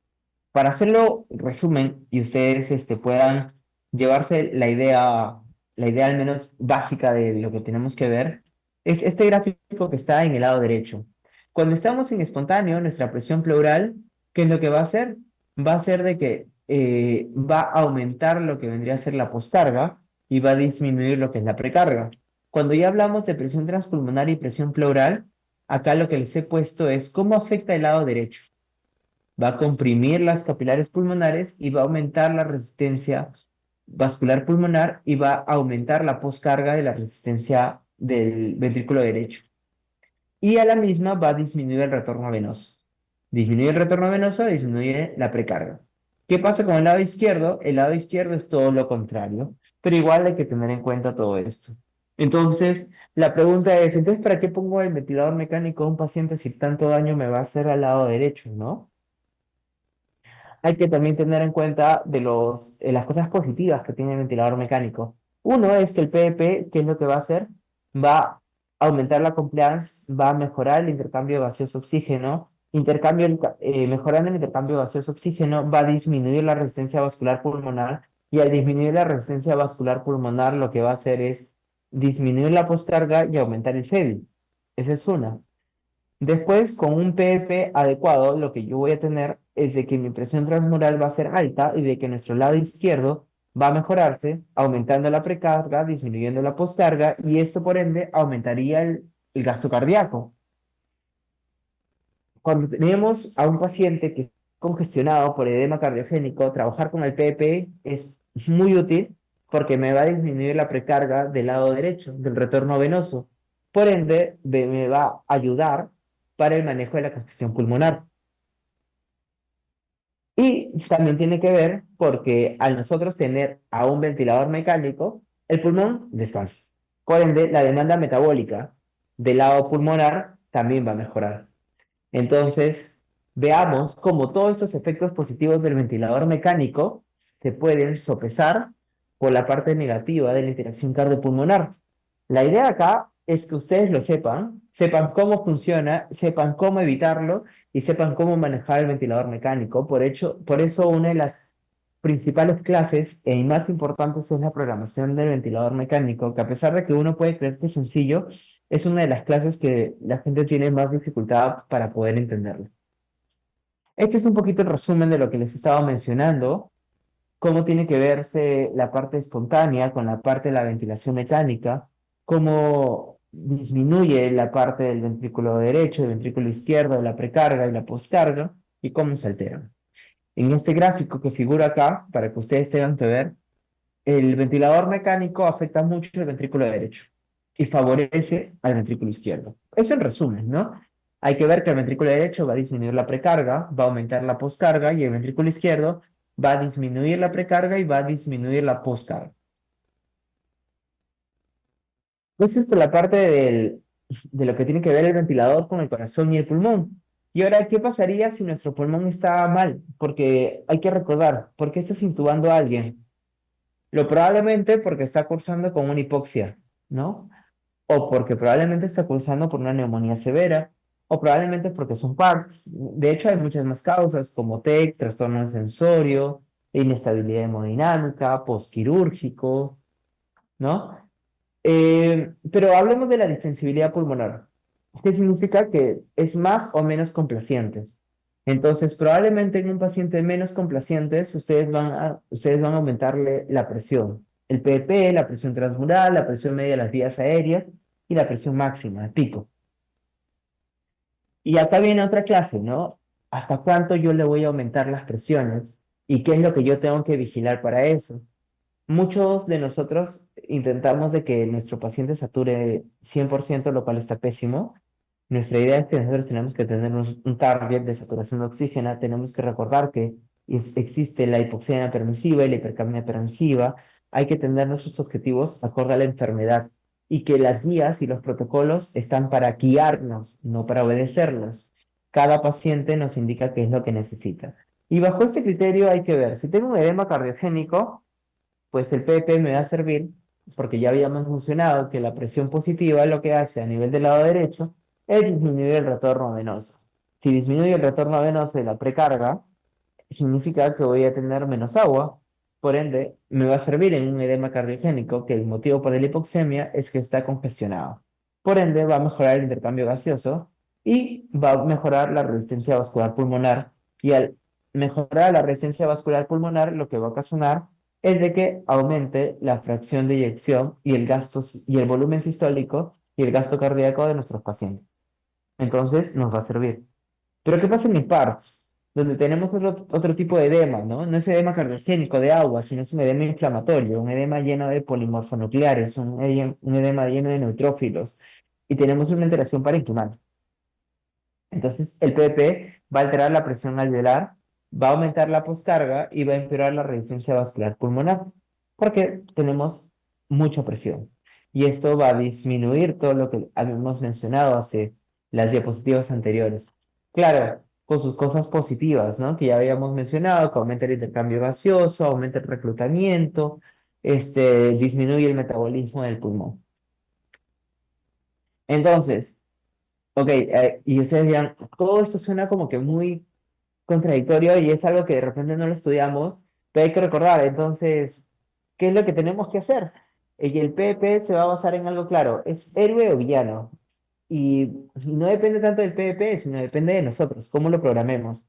para hacerlo resumen y ustedes puedan llevarse la idea al menos básica de lo que tenemos que ver, es este gráfico que está en el lado derecho. Cuando estamos en espontáneo, nuestra presión pleural, ¿qué es lo que va a hacer? Va a ser de que va a aumentar lo que vendría a ser la poscarga y va a disminuir lo que es la precarga. Cuando ya hablamos de presión transpulmonar y presión pleural, acá lo que les he puesto es cómo afecta el lado derecho. Va a comprimir las capilares pulmonares y va a aumentar la resistencia vascular pulmonar y va a aumentar la poscarga de la resistencia del ventrículo derecho. y a la misma va a disminuir el retorno venoso. Disminuye el retorno venoso, disminuye la precarga. ¿Qué pasa con el lado izquierdo? El lado izquierdo es todo lo contrario, pero igual hay que tener en cuenta todo esto. Entonces, la pregunta es, entonces, ¿para qué pongo el ventilador mecánico a un paciente si tanto daño me va a hacer al lado derecho, no? Hay que también tener en cuenta las cosas positivas que tiene el ventilador mecánico. Uno es que el PEP, ¿qué es lo que va a hacer? Va a aumentar la compliance, va a mejorar el intercambio gaseoso-oxígeno, mejorando el intercambio gaseoso-oxígeno, va a disminuir la resistencia vascular pulmonar y al disminuir la resistencia vascular pulmonar lo que va a hacer es disminuir la poscarga y aumentar el FEBI. Esa es una. Después, con un PF adecuado, lo que yo voy a tener es de que mi presión transmural va a ser alta y de que nuestro lado izquierdo va a mejorarse, aumentando la precarga, disminuyendo la poscarga, y esto por ende aumentaría el gasto cardíaco. Cuando tenemos a un paciente que es congestionado por edema cardiogénico, trabajar con el PEP es muy útil porque me va a disminuir la precarga del lado derecho, del retorno venoso. Por ende, me va a ayudar para el manejo de la congestión pulmonar. Y también tiene que ver porque al nosotros tener a un ventilador mecánico, el pulmón descansa. Por ende, la demanda metabólica del lado pulmonar también va a mejorar. Entonces, veamos cómo todos estos efectos positivos del ventilador mecánico se pueden sopesar por la parte negativa de la interacción cardiopulmonar. La idea acá es que ustedes lo sepan, sepan cómo funciona, sepan cómo evitarlo y sepan cómo manejar el ventilador mecánico. Por eso una de las principales clases y más importantes es la programación del ventilador mecánico, que a pesar de que uno puede creer que es sencillo, es una de las clases que la gente tiene más dificultad para poder entenderlo. Este es un poquito el resumen de lo que les estaba mencionando, cómo tiene que verse la parte espontánea con la parte de la ventilación mecánica, cómo disminuye la parte del ventrículo derecho, del ventrículo izquierdo, la precarga y la poscarga, y cómo se alteran. En este gráfico que figura acá, para que ustedes tengan que ver, el ventilador mecánico afecta mucho el ventrículo derecho y favorece al ventrículo izquierdo. Eso en resumen, ¿no? Hay que ver que el ventrículo derecho va a disminuir la precarga, va a aumentar la poscarga y el ventrículo izquierdo va a disminuir la precarga y va a disminuir la poscarga. Esa es la parte de lo que tiene que ver el ventilador con el corazón y el pulmón. Y ahora, ¿qué pasaría si nuestro pulmón está mal? Porque hay que recordar, ¿por qué estás intubando a alguien? Lo probablemente porque está cursando con una hipoxia, ¿no? O porque probablemente está cursando por una neumonía severa, o probablemente porque son PARCs. De hecho, hay muchas más causas como TEC, trastorno de sensorio, inestabilidad hemodinámica, postquirúrgico, ¿no? Pero hablemos de la distensibilidad pulmonar. ¿Qué significa? Que es más o menos complacientes. Entonces, probablemente en un paciente menos complacientes, ustedes van a aumentarle la presión. El PP, la presión transmural, la presión media de las vías aéreas y la presión máxima, el pico. Y acá viene otra clase, ¿no? ¿Hasta cuánto yo le voy a aumentar las presiones? ¿Y qué es lo que yo tengo que vigilar para eso? Muchos de nosotros intentamos de que nuestro paciente sature 100%, lo cual está pésimo. Nuestra idea es que nosotros tenemos que tener un target de saturación de oxígeno. Tenemos que recordar que existe la hipoxemia permisiva y la hipercapnia permisiva. Hay que tener nuestros objetivos acorde a la enfermedad y que las guías y los protocolos están para guiarnos, no para obedecerlos. Cada paciente nos indica qué es lo que necesita. Y bajo este criterio hay que ver, si tengo un edema cardiogénico, pues el PP me va a servir, porque ya habíamos mencionado que la presión positiva lo que hace a nivel del lado derecho es disminuir el retorno venoso. Si disminuye el retorno venoso y la precarga, significa que voy a tener menos agua, por ende me va a servir en un edema cardiogénico que el motivo por la hipoxemia es que está congestionado. Por ende va a mejorar el intercambio gaseoso y va a mejorar la resistencia vascular pulmonar, y al mejorar la resistencia vascular pulmonar lo que va a ocasionar es de que aumente la fracción de eyección y el gasto y el volumen sistólico y el gasto cardíaco de nuestros pacientes. Entonces nos va a servir. Pero ¿qué pasa en infartos? Donde tenemos otro tipo de edema, ¿no? No es edema cardiogénico de agua, sino es un edema inflamatorio, un edema lleno de polimorfonucleares, un edema lleno de neutrófilos, y tenemos una alteración parenquimal. Entonces, el PP va a alterar la presión alveolar, va a aumentar la poscarga y va a empeorar la resistencia vascular pulmonar, porque tenemos mucha presión. Y esto va a disminuir todo lo que habíamos mencionado hace las diapositivas anteriores. Claro, con sus cosas positivas, ¿no? Que ya habíamos mencionado, que aumenta el intercambio gaseoso, aumenta el reclutamiento, disminuye el metabolismo del pulmón. Entonces, ok, y ustedes dirán, todo esto suena como que muy contradictorio y es algo que de repente no lo estudiamos, pero hay que recordar, entonces, ¿qué es lo que tenemos que hacer? Y el PvP se va a basar en algo claro, ¿es héroe o villano? Y no depende tanto del PvP, sino depende de nosotros, cómo lo programemos.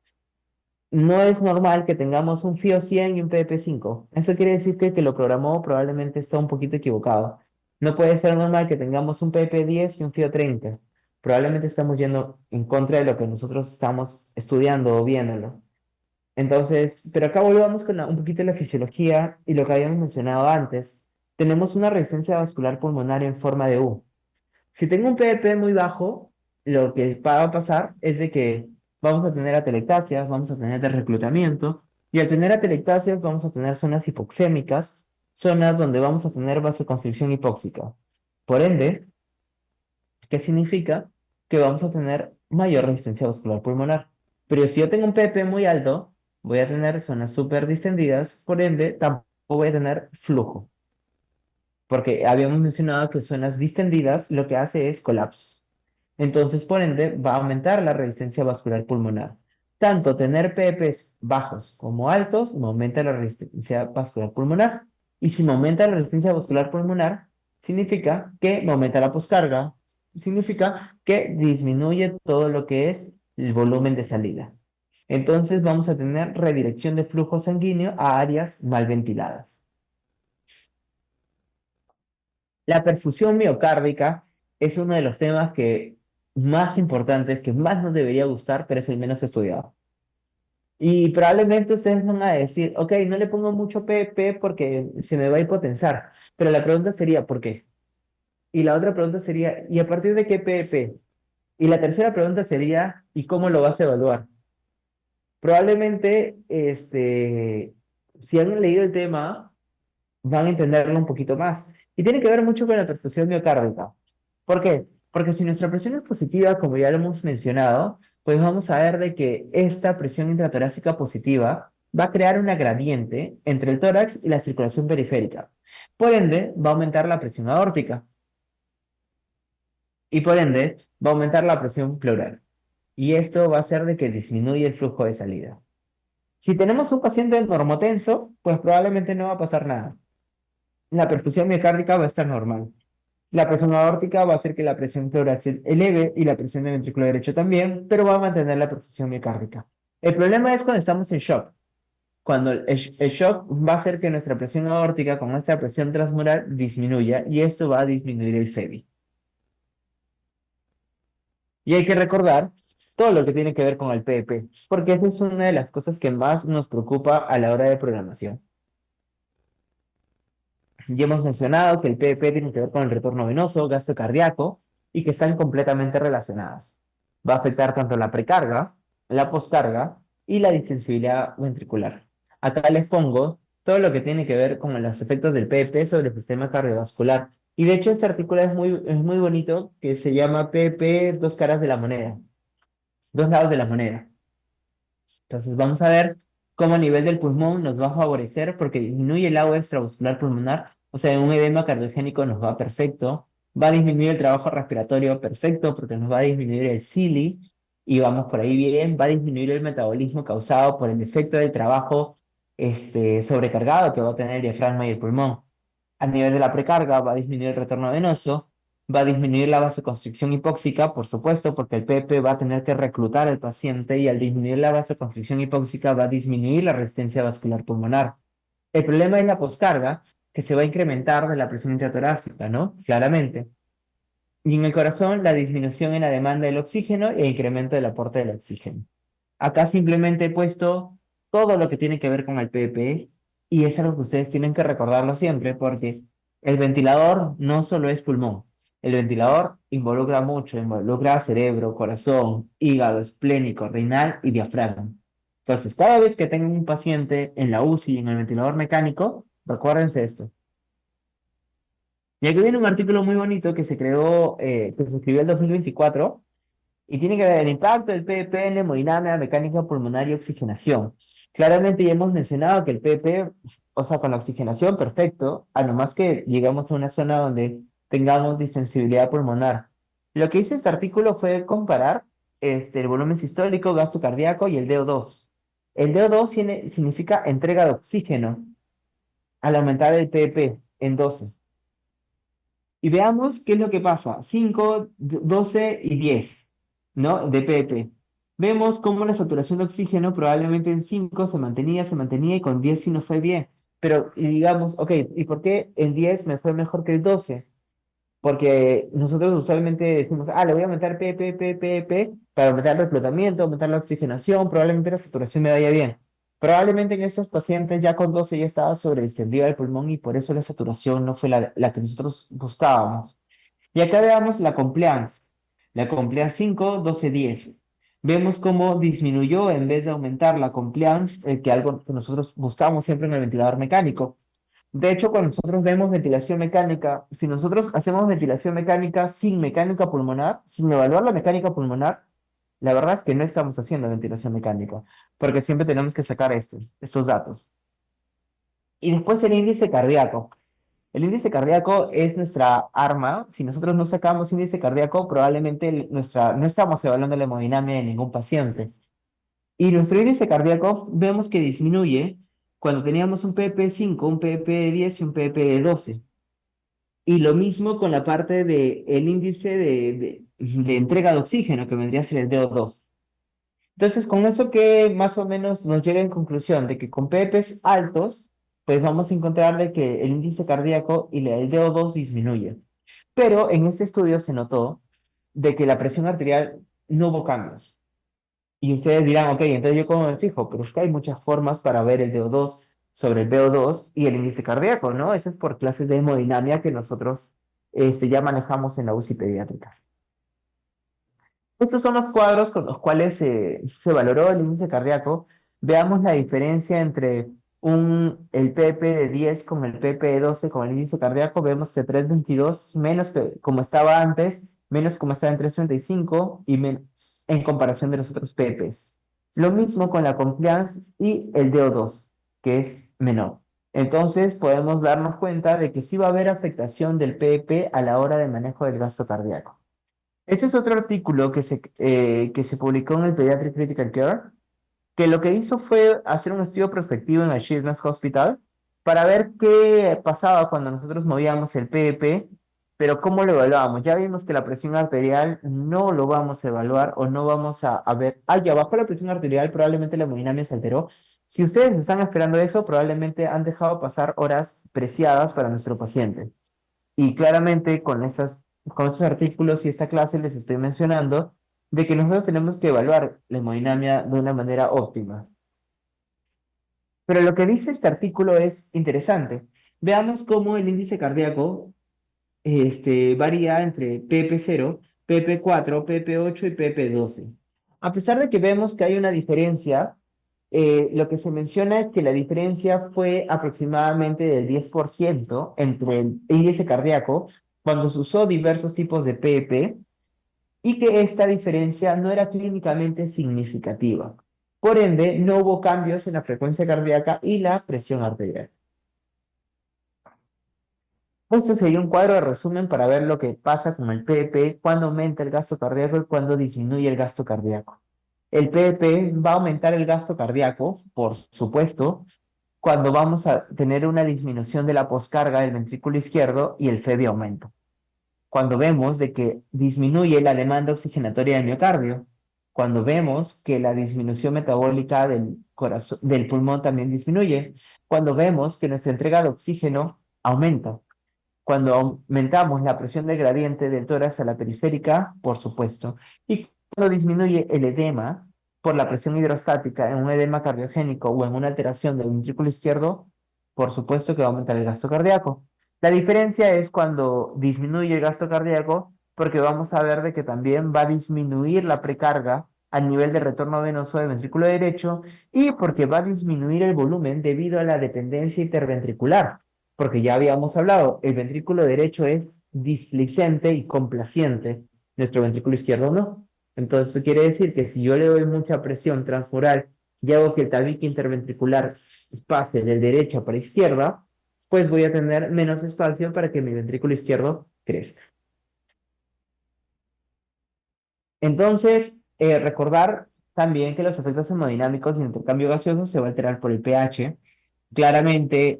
No es normal que tengamos un FIO 100 y un PvP 5. Eso quiere decir que el que lo programó probablemente está un poquito equivocado. No puede ser normal que tengamos un PvP 10 y un FIO 30. Probablemente estamos yendo en contra de lo que nosotros estamos estudiando o viéndolo. Entonces, pero acá volvamos con un poquito de la fisiología y lo que habíamos mencionado antes. Tenemos una resistencia vascular pulmonar en forma de U. Si tengo un PVP muy bajo, lo que va a pasar es de que vamos a tener atelectasias, vamos a tener reclutamiento, y al tener atelectasias vamos a tener zonas hipoxémicas, zonas donde vamos a tener vasoconstricción hipóxica. Por ende, ¿qué significa? Que vamos a tener mayor resistencia vascular pulmonar. Pero si yo tengo un PP muy alto, voy a tener zonas súper distendidas, por ende, tampoco voy a tener flujo, porque habíamos mencionado que zonas distendidas lo que hace es colapso. Entonces, por ende, va a aumentar la resistencia vascular pulmonar. Tanto tener PPs bajos como altos me aumenta la resistencia vascular pulmonar. Y si me aumenta la resistencia vascular pulmonar, significa que me aumenta la poscarga, significa que disminuye todo lo que es el volumen de salida. Entonces vamos a tener redirección de flujo sanguíneo a áreas mal ventiladas. La perfusión miocárdica es uno de los temas que más importantes, que más nos debería gustar, pero es el menos estudiado. Y probablemente ustedes van a decir, ok, no le pongo mucho PP porque se me va a hipotensar. Pero la pregunta sería, ¿por qué? Y la otra pregunta sería, ¿y a partir de qué PP? Y la tercera pregunta sería, ¿y cómo lo vas a evaluar? Probablemente, si han leído el tema, van a entenderlo un poquito más. Y tiene que ver mucho con la perfusión miocárdica. ¿Por qué? Porque si nuestra presión es positiva, como ya lo hemos mencionado, pues vamos a ver de que esta presión intratorácica positiva va a crear una gradiente entre el tórax y la circulación periférica. Por ende, va a aumentar la presión aórtica y por ende va a aumentar la presión pleural. Y esto va a hacer de que disminuya el flujo de salida. Si tenemos un paciente normotenso, pues probablemente no va a pasar nada. La perfusión miocárdica va a estar normal. La presión aórtica va a hacer que la presión pleural se eleve y la presión del ventrículo derecho también, pero va a mantener la perfusión miocárdica. El problema es cuando estamos en shock. Cuando el shock va a hacer que nuestra presión aórtica con nuestra presión transmural disminuya y esto va a disminuir el FEBI. Y hay que recordar todo lo que tiene que ver con el PEP, porque esa es una de las cosas que más nos preocupa a la hora de programación. Ya hemos mencionado que el PEP tiene que ver con el retorno venoso, gasto cardíaco y que están completamente relacionadas. Va a afectar tanto la precarga, la poscarga y la distensibilidad ventricular. Acá les pongo todo lo que tiene que ver con los efectos del PEP sobre el sistema cardiovascular. Y de hecho este artículo es muy bonito, que se llama PEP, dos caras de la moneda, dos lados de la moneda. Entonces vamos a ver cómo a nivel del pulmón nos va a favorecer porque disminuye el agua extravascular pulmonar, o sea, en un edema cardiogénico nos va perfecto, va a disminuir el trabajo respiratorio perfecto porque nos va a disminuir el cili y vamos por ahí bien, va a disminuir el metabolismo causado por el efecto del trabajo sobrecargado que va a tener el diafragma y el pulmón. A nivel de la precarga va a disminuir el retorno venoso, va a disminuir la vasoconstricción hipóxica, por supuesto, porque el PP va a tener que reclutar al paciente y al disminuir la vasoconstricción hipóxica va a disminuir la resistencia vascular pulmonar. El problema es la poscarga, que se va a incrementar de la presión intratorácica, ¿no? Claramente. Y en el corazón, la disminución en la demanda del oxígeno e incremento del aporte del oxígeno. Acá simplemente he puesto todo lo que tiene que ver con el PP y es algo que ustedes tienen que recordarlo siempre porque el ventilador no solo es pulmón. El ventilador involucra mucho, involucra cerebro, corazón, hígado, esplénico, renal y diafragma. Entonces, cada vez que tengan un paciente en la UCI y en el ventilador mecánico, recuérdense esto. Y aquí viene un artículo muy bonito que se creó, que se escribió en 2024 y tiene que ver el impacto del PEP en hemodinámica, mecánica pulmonar y oxigenación. Claramente ya hemos mencionado que el PEP, o sea, con la oxigenación, perfecto, a no más que llegamos a una zona donde tengamos distensibilidad pulmonar. Lo que hizo este artículo fue comparar el volumen sistólico, gasto cardíaco y el DO2. El DO2 significa entrega de oxígeno al aumentar el PEP en 12. Y veamos qué es lo que pasa. 5, 12 y 10, ¿no? De pp. Vemos cómo la saturación de oxígeno probablemente en 5 se mantenía y con 10 sí nos fue bien. Pero y digamos, ok, ¿y por qué en 10 me fue mejor que el 12? Porque nosotros usualmente decimos, le voy a aumentar P para aumentar el reflotamiento, aumentar la oxigenación, probablemente la saturación me vaya bien. Probablemente en estos pacientes ya con 12 ya estaba sobredistendida el pulmón y por eso la saturación no fue la que nosotros buscábamos. Y acá veamos la compliance. La compliance 5, 12, 10. Vemos cómo disminuyó en vez de aumentar la compliance, que algo que nosotros buscamos siempre en el ventilador mecánico. De hecho, cuando nosotros vemos ventilación mecánica, si nosotros hacemos ventilación mecánica sin mecánica pulmonar, sin evaluar la mecánica pulmonar, la verdad es que no estamos haciendo ventilación mecánica, porque siempre tenemos que sacar estos datos. Y después el índice cardíaco. El índice cardíaco es nuestra arma. Si nosotros no sacamos índice cardíaco, probablemente no estamos evaluando la hemodinamia de ningún paciente. Y nuestro índice cardíaco vemos que disminuye cuando teníamos un PP5, un PP10 y un PP12. Y lo mismo con la parte del índice de entrega de oxígeno, que vendría a ser el DO2. Entonces, con eso que más o menos nos llega en conclusión de que con PPs altos, pues vamos a encontrar de que el índice cardíaco y el DO2 disminuye. Pero en este estudio se notó de que la presión arterial no hubo cambios. Y ustedes dirán, ok, entonces yo cómo me fijo, pero es que hay muchas formas para ver el DO2 sobre el VO2 y el índice cardíaco, ¿no? Eso es por clases de hemodinamia que nosotros ya manejamos en la UCI pediátrica. Estos son los cuadros con los cuales se valoró el índice cardíaco. Veamos la diferencia entre el PP de 10 con el PP de 12 con el índice cardíaco. Vemos que 322 menos que como estaba antes, menos como estaba en 335 y menos en comparación de los otros PPs. Lo mismo con la compliance y el DO2, que es menor. Entonces podemos darnos cuenta de que sí va a haber afectación del PP a la hora de manejo del gasto cardíaco. Este es otro artículo que se publicó en el Pediatric Critical Care, que lo que hizo fue hacer un estudio prospectivo en el Children's Hospital para ver qué pasaba cuando nosotros movíamos el PEP, pero cómo lo evaluábamos. Ya vimos que la presión arterial no lo vamos a evaluar o no vamos a ver. Ya bajó la presión arterial, probablemente la hemodinamia se alteró. Si ustedes están esperando eso, probablemente han dejado pasar horas preciadas para nuestro paciente. Y claramente con esos artículos y esta clase les estoy mencionando de que nosotros tenemos que evaluar la hemodinamia de una manera óptima. Pero lo que dice este artículo es interesante. Veamos cómo el índice cardíaco varía entre PP0, PP4, PP8 y PP12. A pesar de que vemos que hay una diferencia, lo que se menciona es que la diferencia fue aproximadamente del 10% entre el índice cardíaco cuando se usó diversos tipos de PP y que esta diferencia no era clínicamente significativa. Por ende, no hubo cambios en la frecuencia cardíaca y la presión arterial. Esto sería un cuadro de resumen para ver lo que pasa con el PP, cuando aumenta el gasto cardíaco y cuando disminuye el gasto cardíaco. El PP va a aumentar el gasto cardíaco, por supuesto, cuando vamos a tener una disminución de la poscarga del ventrículo izquierdo y el FEBI aumenta. Cuando vemos de que disminuye la demanda oxigenatoria del miocardio, cuando vemos que la disminución metabólica del corazón, del pulmón también disminuye, cuando vemos que nuestra entrega de oxígeno aumenta, cuando aumentamos la presión del gradiente del tórax a la periférica, por supuesto, y cuando disminuye el edema por la presión hidrostática en un edema cardiogénico o en una alteración del ventrículo izquierdo, por supuesto que va a aumentar el gasto cardíaco. La diferencia es cuando disminuye el gasto cardíaco, porque vamos a ver de que también va a disminuir la precarga a nivel de retorno venoso del ventrículo derecho y porque va a disminuir el volumen debido a la dependencia interventricular, porque ya habíamos hablado, el ventrículo derecho es displicente y complaciente, nuestro ventrículo izquierdo no. Entonces, eso quiere decir que si yo le doy mucha presión transmural y hago que el tabique interventricular pase de derecha para izquierda, pues voy a tener menos espacio para que mi ventrículo izquierdo crezca. Entonces, recordar también que los efectos hemodinámicos y intercambio gaseoso se va a alterar por el pH. Claramente,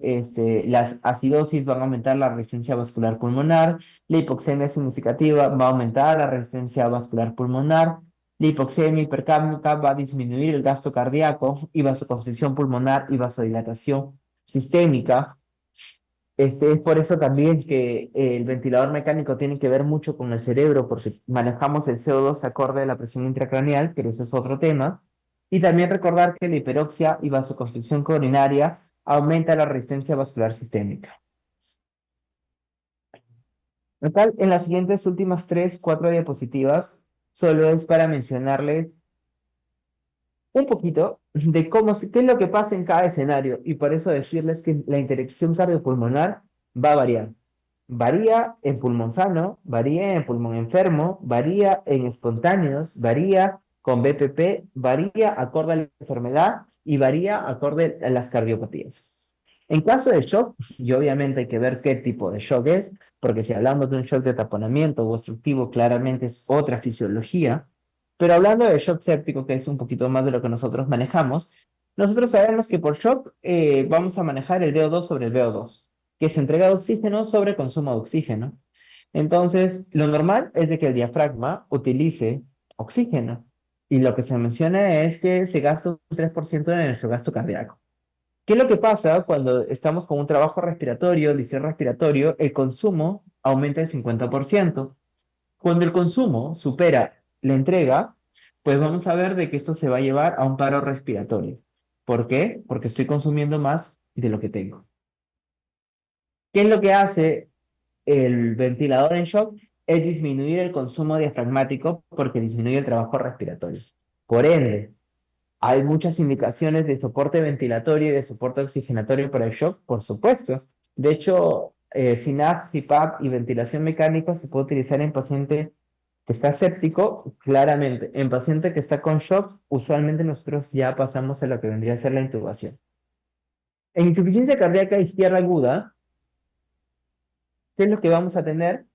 las acidosis van a aumentar la resistencia vascular pulmonar, la hipoxemia significativa va a aumentar la resistencia vascular pulmonar, la hipoxemia hipercápnica va a disminuir el gasto cardíaco y vasoconstricción pulmonar y vasodilatación sistémica. Es por eso también que el ventilador mecánico tiene que ver mucho con el cerebro, porque manejamos el CO2 acorde a la presión intracraneal, pero eso es otro tema. Y también recordar que la hiperoxia y vasoconstricción coronaria aumenta la resistencia vascular sistémica. En las siguientes últimas 3, 4 diapositivas, solo es para mencionarles un poquito de qué es lo que pasa en cada escenario y por eso decirles que la interacción cardiopulmonar va a variar. Varía en pulmón sano, varía en pulmón enfermo, varía en espontáneos, varía con BPP, varía acorde a la enfermedad y varía acorde a las cardiopatías. En caso de shock, y obviamente hay que ver qué tipo de shock es, porque si hablamos de un shock de taponamiento o obstructivo, claramente es otra fisiología. Pero hablando de shock séptico, que es un poquito más de lo que nosotros manejamos, nosotros sabemos que por shock vamos a manejar el VO2 sobre el VO2, que es entrega de oxígeno sobre consumo de oxígeno. Entonces, lo normal es de que el diafragma utilice oxígeno. Y lo que se menciona es que se gasta un 3% de nuestro gasto cardíaco. ¿Qué es lo que pasa cuando estamos con un trabajo respiratorio, liceo respiratorio? El consumo aumenta el 50%. Cuando el consumo supera la entrega, pues vamos a ver de que esto se va a llevar a un paro respiratorio. ¿Por qué? Porque estoy consumiendo más de lo que tengo. ¿Qué es lo que hace el ventilador en shock? Es disminuir el consumo diafragmático porque disminuye el trabajo respiratorio. Por ende, hay muchas indicaciones de soporte ventilatorio y de soporte oxigenatorio para el shock, por supuesto. De hecho, SYNAP, CPAP y ventilación mecánica se puede utilizar en paciente que está séptico, claramente. En paciente que está con shock, usualmente nosotros ya pasamos a lo que vendría a ser la intubación. En insuficiencia cardíaca izquierda aguda, ¿qué es lo que vamos a tener?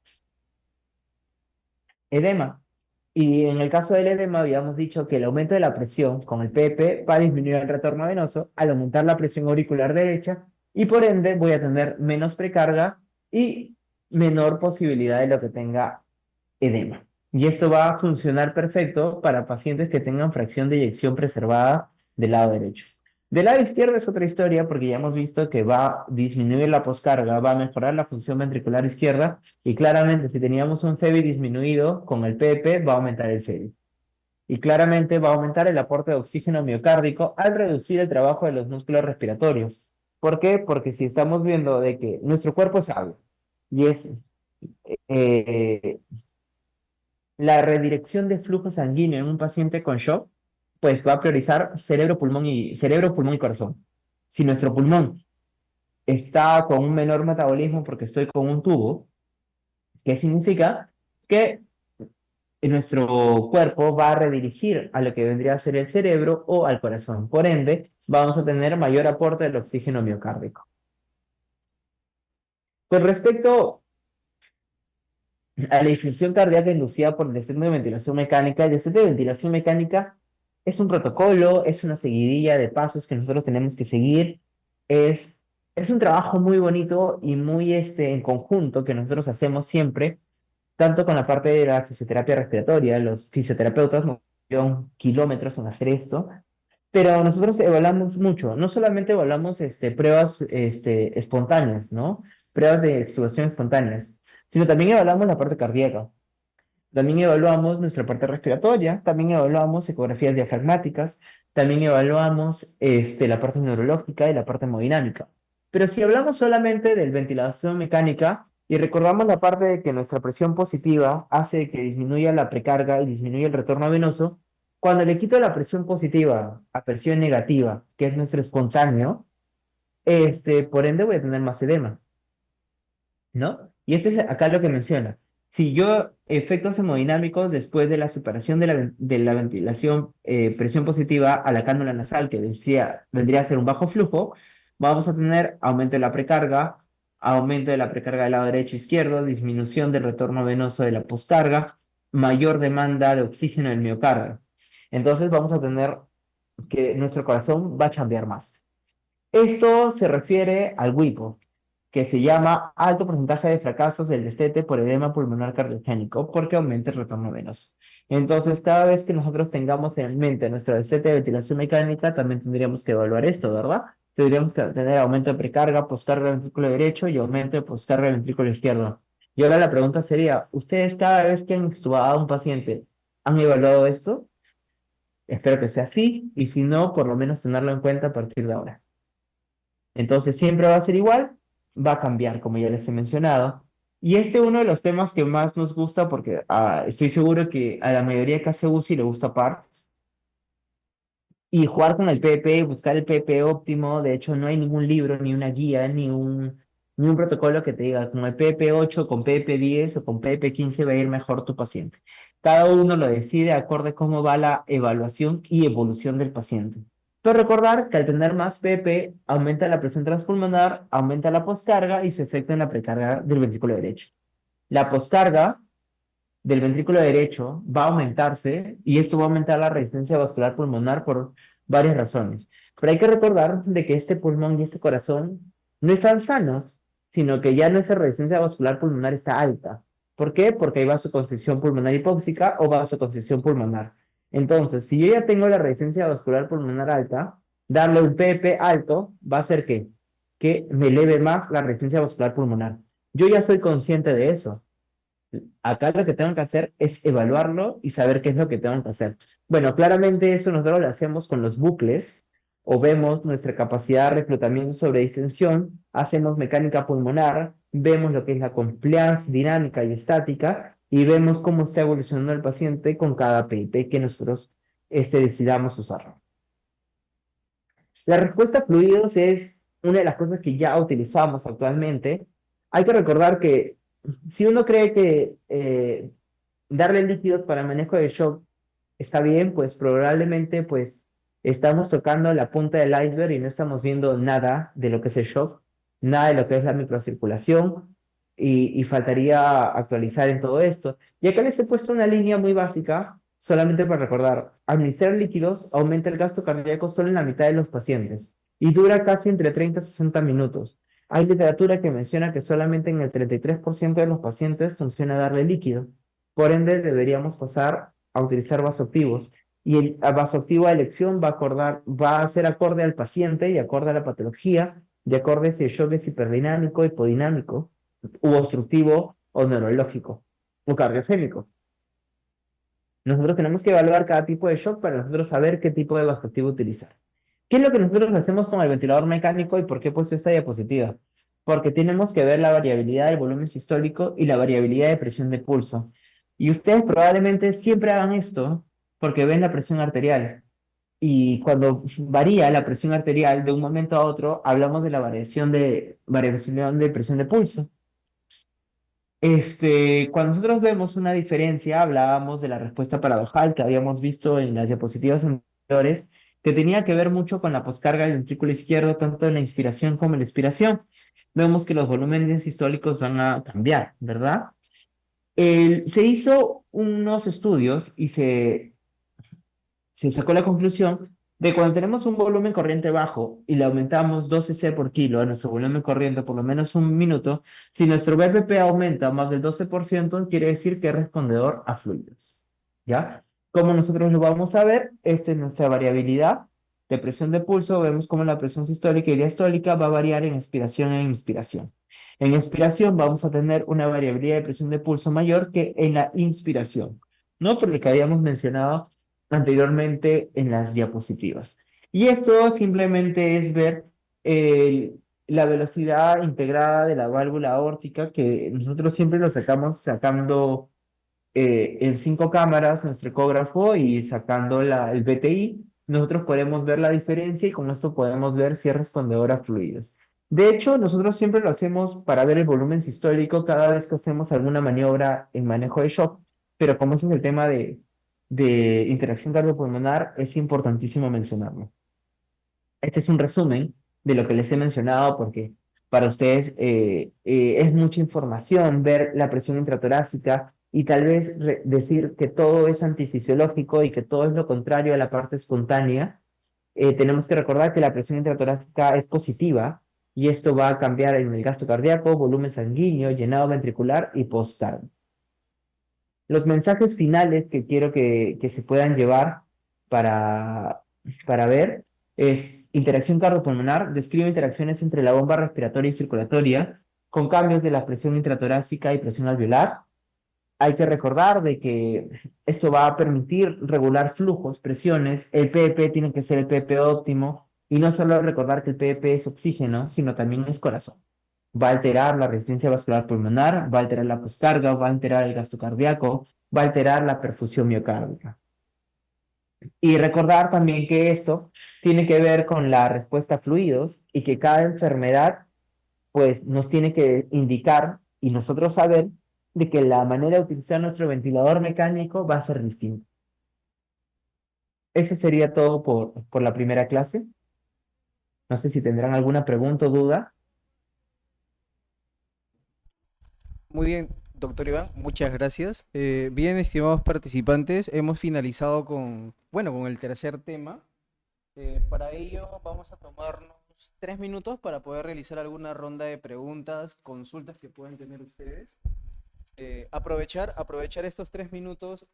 Edema. Y en el caso del edema, habíamos dicho que el aumento de la presión con el PP va a disminuir el retorno venoso al aumentar la presión auricular derecha y por ende voy a tener menos precarga y menor posibilidad de lo que tenga edema. Y esto va a funcionar perfecto para pacientes que tengan fracción de eyección preservada del lado derecho. Del lado izquierdo es otra historia porque ya hemos visto que va a disminuir la poscarga, va a mejorar la función ventricular izquierda y claramente si teníamos un FEBI disminuido con el PP va a aumentar el FEBI. Y claramente va a aumentar el aporte de oxígeno miocárdico al reducir el trabajo de los músculos respiratorios. ¿Por qué? Porque si estamos viendo de que nuestro cuerpo es sabio y es eh, la redirección de flujo sanguíneo en un paciente con shock, pues va a priorizar cerebro, pulmón y corazón. Si nuestro pulmón está con un menor metabolismo porque estoy con un tubo, ¿qué significa? Que nuestro cuerpo va a redirigir a lo que vendría a ser el cerebro o al corazón. Por ende, vamos a tener mayor aporte del oxígeno miocárdico. Con respecto a la disfunción cardíaca inducida por el descenso de ventilación mecánica. El descenso de ventilación mecánica es un protocolo, es una seguidilla de pasos que nosotros tenemos que seguir. Es, es un trabajo muy bonito y muy en conjunto que nosotros hacemos siempre, tanto con la parte de la fisioterapia respiratoria. Los fisioterapeutas nos llevan kilómetros en hacer esto, pero nosotros evaluamos mucho. No solamente evaluamos pruebas espontáneas, ¿no? Pruebas de extubación espontáneas, sino también evaluamos la parte cardíaca. También evaluamos nuestra parte respiratoria, también evaluamos ecografías diafragmáticas, también evaluamos la parte neurológica y la parte hemodinámica. Pero si hablamos solamente de ventilación mecánica y recordamos la parte de que nuestra presión positiva hace que disminuya la precarga y disminuya el retorno venoso, cuando le quito la presión positiva a presión negativa, que es nuestro espontáneo, por ende voy a tener más edema, ¿no? Y este es acá lo que menciona. Si yo, efectos hemodinámicos después de la separación de la ventilación, presión positiva a la cánula nasal, que vendría a ser un bajo flujo, vamos a tener aumento de la precarga del lado derecho e izquierdo, disminución del retorno venoso de la poscarga, mayor demanda de oxígeno en el miocardio. Entonces vamos a tener que nuestro corazón va a chambear más. Esto se refiere al WIPO, que se llama alto porcentaje de fracasos del destete por edema pulmonar cardiogénico, porque aumenta el retorno venoso. Entonces, cada vez que nosotros tengamos en mente nuestro destete de ventilación mecánica, también tendríamos que evaluar esto, ¿verdad? Tendríamos que tener aumento de precarga, poscarga del ventrículo derecho y aumento de poscarga del ventrículo izquierdo. Y ahora la pregunta sería, ¿ustedes cada vez que han extubado a un paciente han evaluado esto? Espero que sea así, y si no, por lo menos tenerlo en cuenta a partir de ahora. Entonces siempre va a ser igual, va a cambiar, como ya les he mencionado. Y este es uno de los temas que más nos gusta porque estoy seguro que a la mayoría que hace UCI le gusta parts. Y jugar con el PP, buscar el PP óptimo, de hecho no hay ningún libro, ni una guía, ni un protocolo que te diga con el PP8, con PP10 o con PP15 va a ir mejor tu paciente. Cada uno lo decide acorde a cómo va la evaluación y evolución del paciente. Pero recordar que al tener más PP aumenta la presión transpulmonar, aumenta la poscarga y su efecto en la precarga del ventrículo derecho. La poscarga del ventrículo derecho va a aumentarse y esto va a aumentar la resistencia vascular pulmonar por varias razones. Pero hay que recordar de que este pulmón y este corazón no están sanos, sino que ya nuestra resistencia vascular pulmonar está alta. ¿Por qué? Porque hay vasoconstricción pulmonar hipóxica o vasoconstricción pulmonar. Entonces, si yo ya tengo la resistencia vascular pulmonar alta, darle un PP alto va a hacer que me eleve más la resistencia vascular pulmonar. Yo ya soy consciente de eso. Acá lo que tengo que hacer es evaluarlo y saber qué es lo que tengo que hacer. Bueno, claramente eso nosotros lo hacemos con los bucles o vemos nuestra capacidad de reclutamiento sobre distensión, hacemos mecánica pulmonar, vemos lo que es la compliance dinámica y estática y vemos cómo está evolucionando el paciente con cada PIP que nosotros decidamos usar. La respuesta a fluidos es una de las cosas que ya utilizamos actualmente. Hay que recordar que si uno cree que darle líquidos para el manejo de shock está bien, pues probablemente pues estamos tocando la punta del iceberg y no estamos viendo nada de lo que es el shock, nada de lo que es la microcirculación y faltaría actualizar en todo esto. Y acá les he puesto una línea muy básica, solamente para recordar, administrar líquidos aumenta el gasto cardíaco solo en la mitad de los pacientes y dura casi entre 30 y 60 minutos. Hay literatura que menciona que solamente en el 33% de los pacientes funciona darle líquido. Por ende, deberíamos pasar a utilizar vasoactivos. Y el vasoactivo a elección va a ser acorde al paciente y acorde a la patología, de acorde si el shock es hiperdinámico, hipodinámico, u obstructivo o neurológico o cardiogénico. Nosotros tenemos que evaluar cada tipo de shock para nosotros saber qué tipo de vasoactivo utilizar. ¿Qué es lo que nosotros hacemos con el ventilador mecánico y por qué he puesto esta diapositiva? Porque tenemos que ver la variabilidad del volumen sistólico y la variabilidad de presión de pulso. Y ustedes probablemente siempre hagan esto porque ven la presión arterial. Y cuando varía la presión arterial de un momento a otro, hablamos de la variación de presión de pulso. Cuando nosotros vemos una diferencia, hablábamos de la respuesta paradojal que habíamos visto en las diapositivas anteriores, que tenía que ver mucho con la poscarga del ventrículo izquierdo, tanto en la inspiración como en la expiración. Vemos que los volúmenes sistólicos van a cambiar, ¿verdad? Se hizo unos estudios y se sacó la conclusión de cuando tenemos un volumen corriente bajo y le aumentamos 12 C por kilo a nuestro volumen corriente por lo menos un minuto, si nuestro BPP aumenta más del 12%, quiere decir que es respondedor a fluidos. ¿Ya? Como nosotros lo vamos a ver, esta es nuestra variabilidad de presión de pulso. Vemos cómo la presión sistólica y diastólica va a variar en expiración e inspiración. En expiración vamos a tener una variabilidad de presión de pulso mayor que en la inspiración, ¿no? Por lo que habíamos mencionado anteriormente en las diapositivas. Y esto simplemente es ver el- la velocidad integrada de la válvula aórtica, que nosotros siempre lo sacamos sacando en 5 cámaras nuestro ecógrafo y sacando el BTI, nosotros podemos ver la diferencia y con esto podemos ver si es respondedor a fluidos. De hecho, nosotros siempre lo hacemos para ver el volumen sistólico cada vez que hacemos alguna maniobra en manejo de shock, pero como ese es el tema de interacción cardiopulmonar, es importantísimo mencionarlo. Este es un resumen de lo que les he mencionado porque para ustedes es mucha información ver la presión intratorácica y tal vez decir que todo es antifisiológico y que todo es lo contrario a la parte espontánea. Tenemos que recordar que la presión intratorácica es positiva y esto va a cambiar en el gasto cardíaco, volumen sanguíneo, llenado ventricular y postcardio. Los mensajes finales que quiero que se puedan llevar para, para ver es interacción cardiopulmonar, describe interacciones entre la bomba respiratoria y circulatoria con cambios de la presión intratorácica y presión alveolar. Hay que recordar de que esto va a permitir regular flujos, presiones, el PEP tiene que ser el PEP óptimo y no solo recordar que el PEP es oxígeno, sino también es corazón. Va a alterar la resistencia vascular pulmonar, va a alterar la poscarga, va a alterar el gasto cardíaco, va a alterar la perfusión miocárdica. Y recordar también que esto tiene que ver con la respuesta a fluidos y que cada enfermedad pues nos tiene que indicar y nosotros saber de que la manera de utilizar nuestro ventilador mecánico va a ser distinta. Eso sería todo por la primera clase. No sé si tendrán alguna pregunta o duda. Muy bien, doctor Iván, muchas gracias. Bien, estimados participantes, hemos finalizado con el tercer tema. Para ello vamos a tomarnos 3 minutos para poder realizar alguna ronda de preguntas, consultas que puedan tener ustedes. Aprovechar estos 3 minutos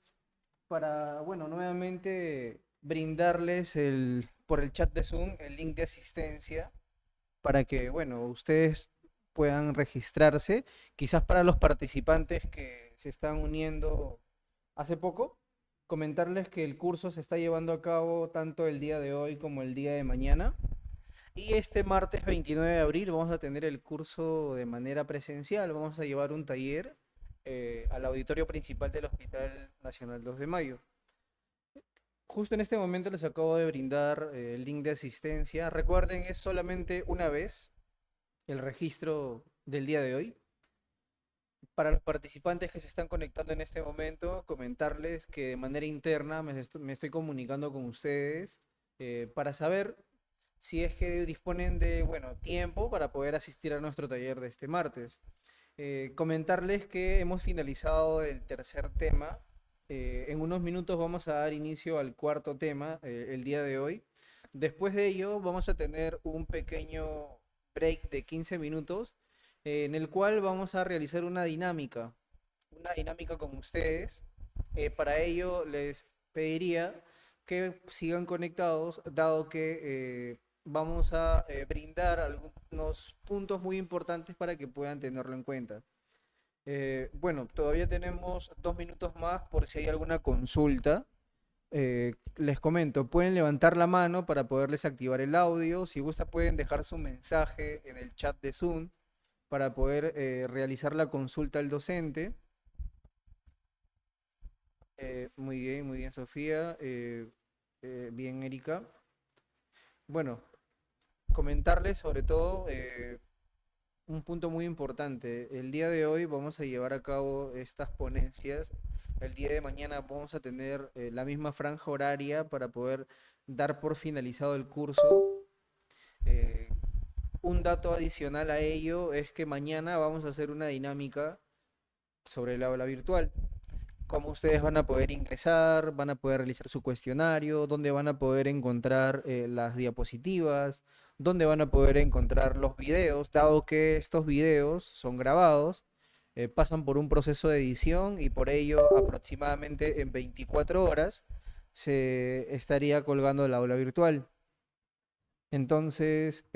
para, nuevamente brindarles por el chat de Zoom el link de asistencia para que, ustedes puedan registrarse. Quizás para los participantes que se están uniendo hace poco, comentarles que el curso se está llevando a cabo tanto el día de hoy como el día de mañana. Y este martes 29 de abril vamos a tener el curso de manera presencial. Vamos a llevar un taller al auditorio principal del Hospital Nacional 2 de Mayo. Justo en este momento les acabo de brindar el link de asistencia. Recuerden, es solamente una vez el registro del día de hoy. Para los participantes que se están conectando en este momento, comentarles que de manera interna me estoy comunicando con ustedes para saber si es que disponen de, tiempo para poder asistir a nuestro taller de este martes. Comentarles que hemos finalizado el tercer tema. En unos minutos vamos a dar inicio al cuarto tema el día de hoy. Después de ello vamos a tener un pequeño break de 15 minutos en el cual vamos a realizar una dinámica con ustedes. Para ello les pediría que sigan conectados, dado que vamos a brindar algunos puntos muy importantes para que puedan tenerlo en cuenta. Todavía tenemos 2 minutos más por si hay alguna consulta. Les comento, pueden levantar la mano para poderles activar el audio. Si gusta, pueden dejar su mensaje en el chat de Zoom para poder realizar la consulta al docente. Muy bien, Sofía. Bien, Erika. Bueno, comentarles sobre todo un punto muy importante. El día de hoy vamos a llevar a cabo estas ponencias. El día de mañana vamos a tener la misma franja horaria para poder dar por finalizado el curso. Eh, un dato adicional a ello es que mañana vamos a hacer una dinámica sobre el aula virtual. Cómo ustedes van a poder ingresar, van a poder realizar su cuestionario, dónde van a poder encontrar las diapositivas, dónde van a poder encontrar los videos, dado que estos videos son grabados, pasan por un proceso de edición y por ello aproximadamente en 24 horas se estaría colgando el aula virtual. Entonces,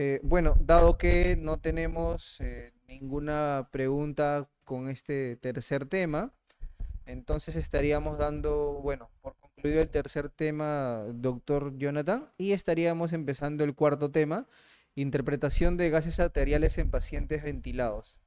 dado que no tenemos ninguna pregunta con este tercer tema, entonces estaríamos dando, por concluido el tercer tema, doctor Jonathan, y estaríamos empezando el cuarto tema, Interpretación de gases arteriales en pacientes ventilados.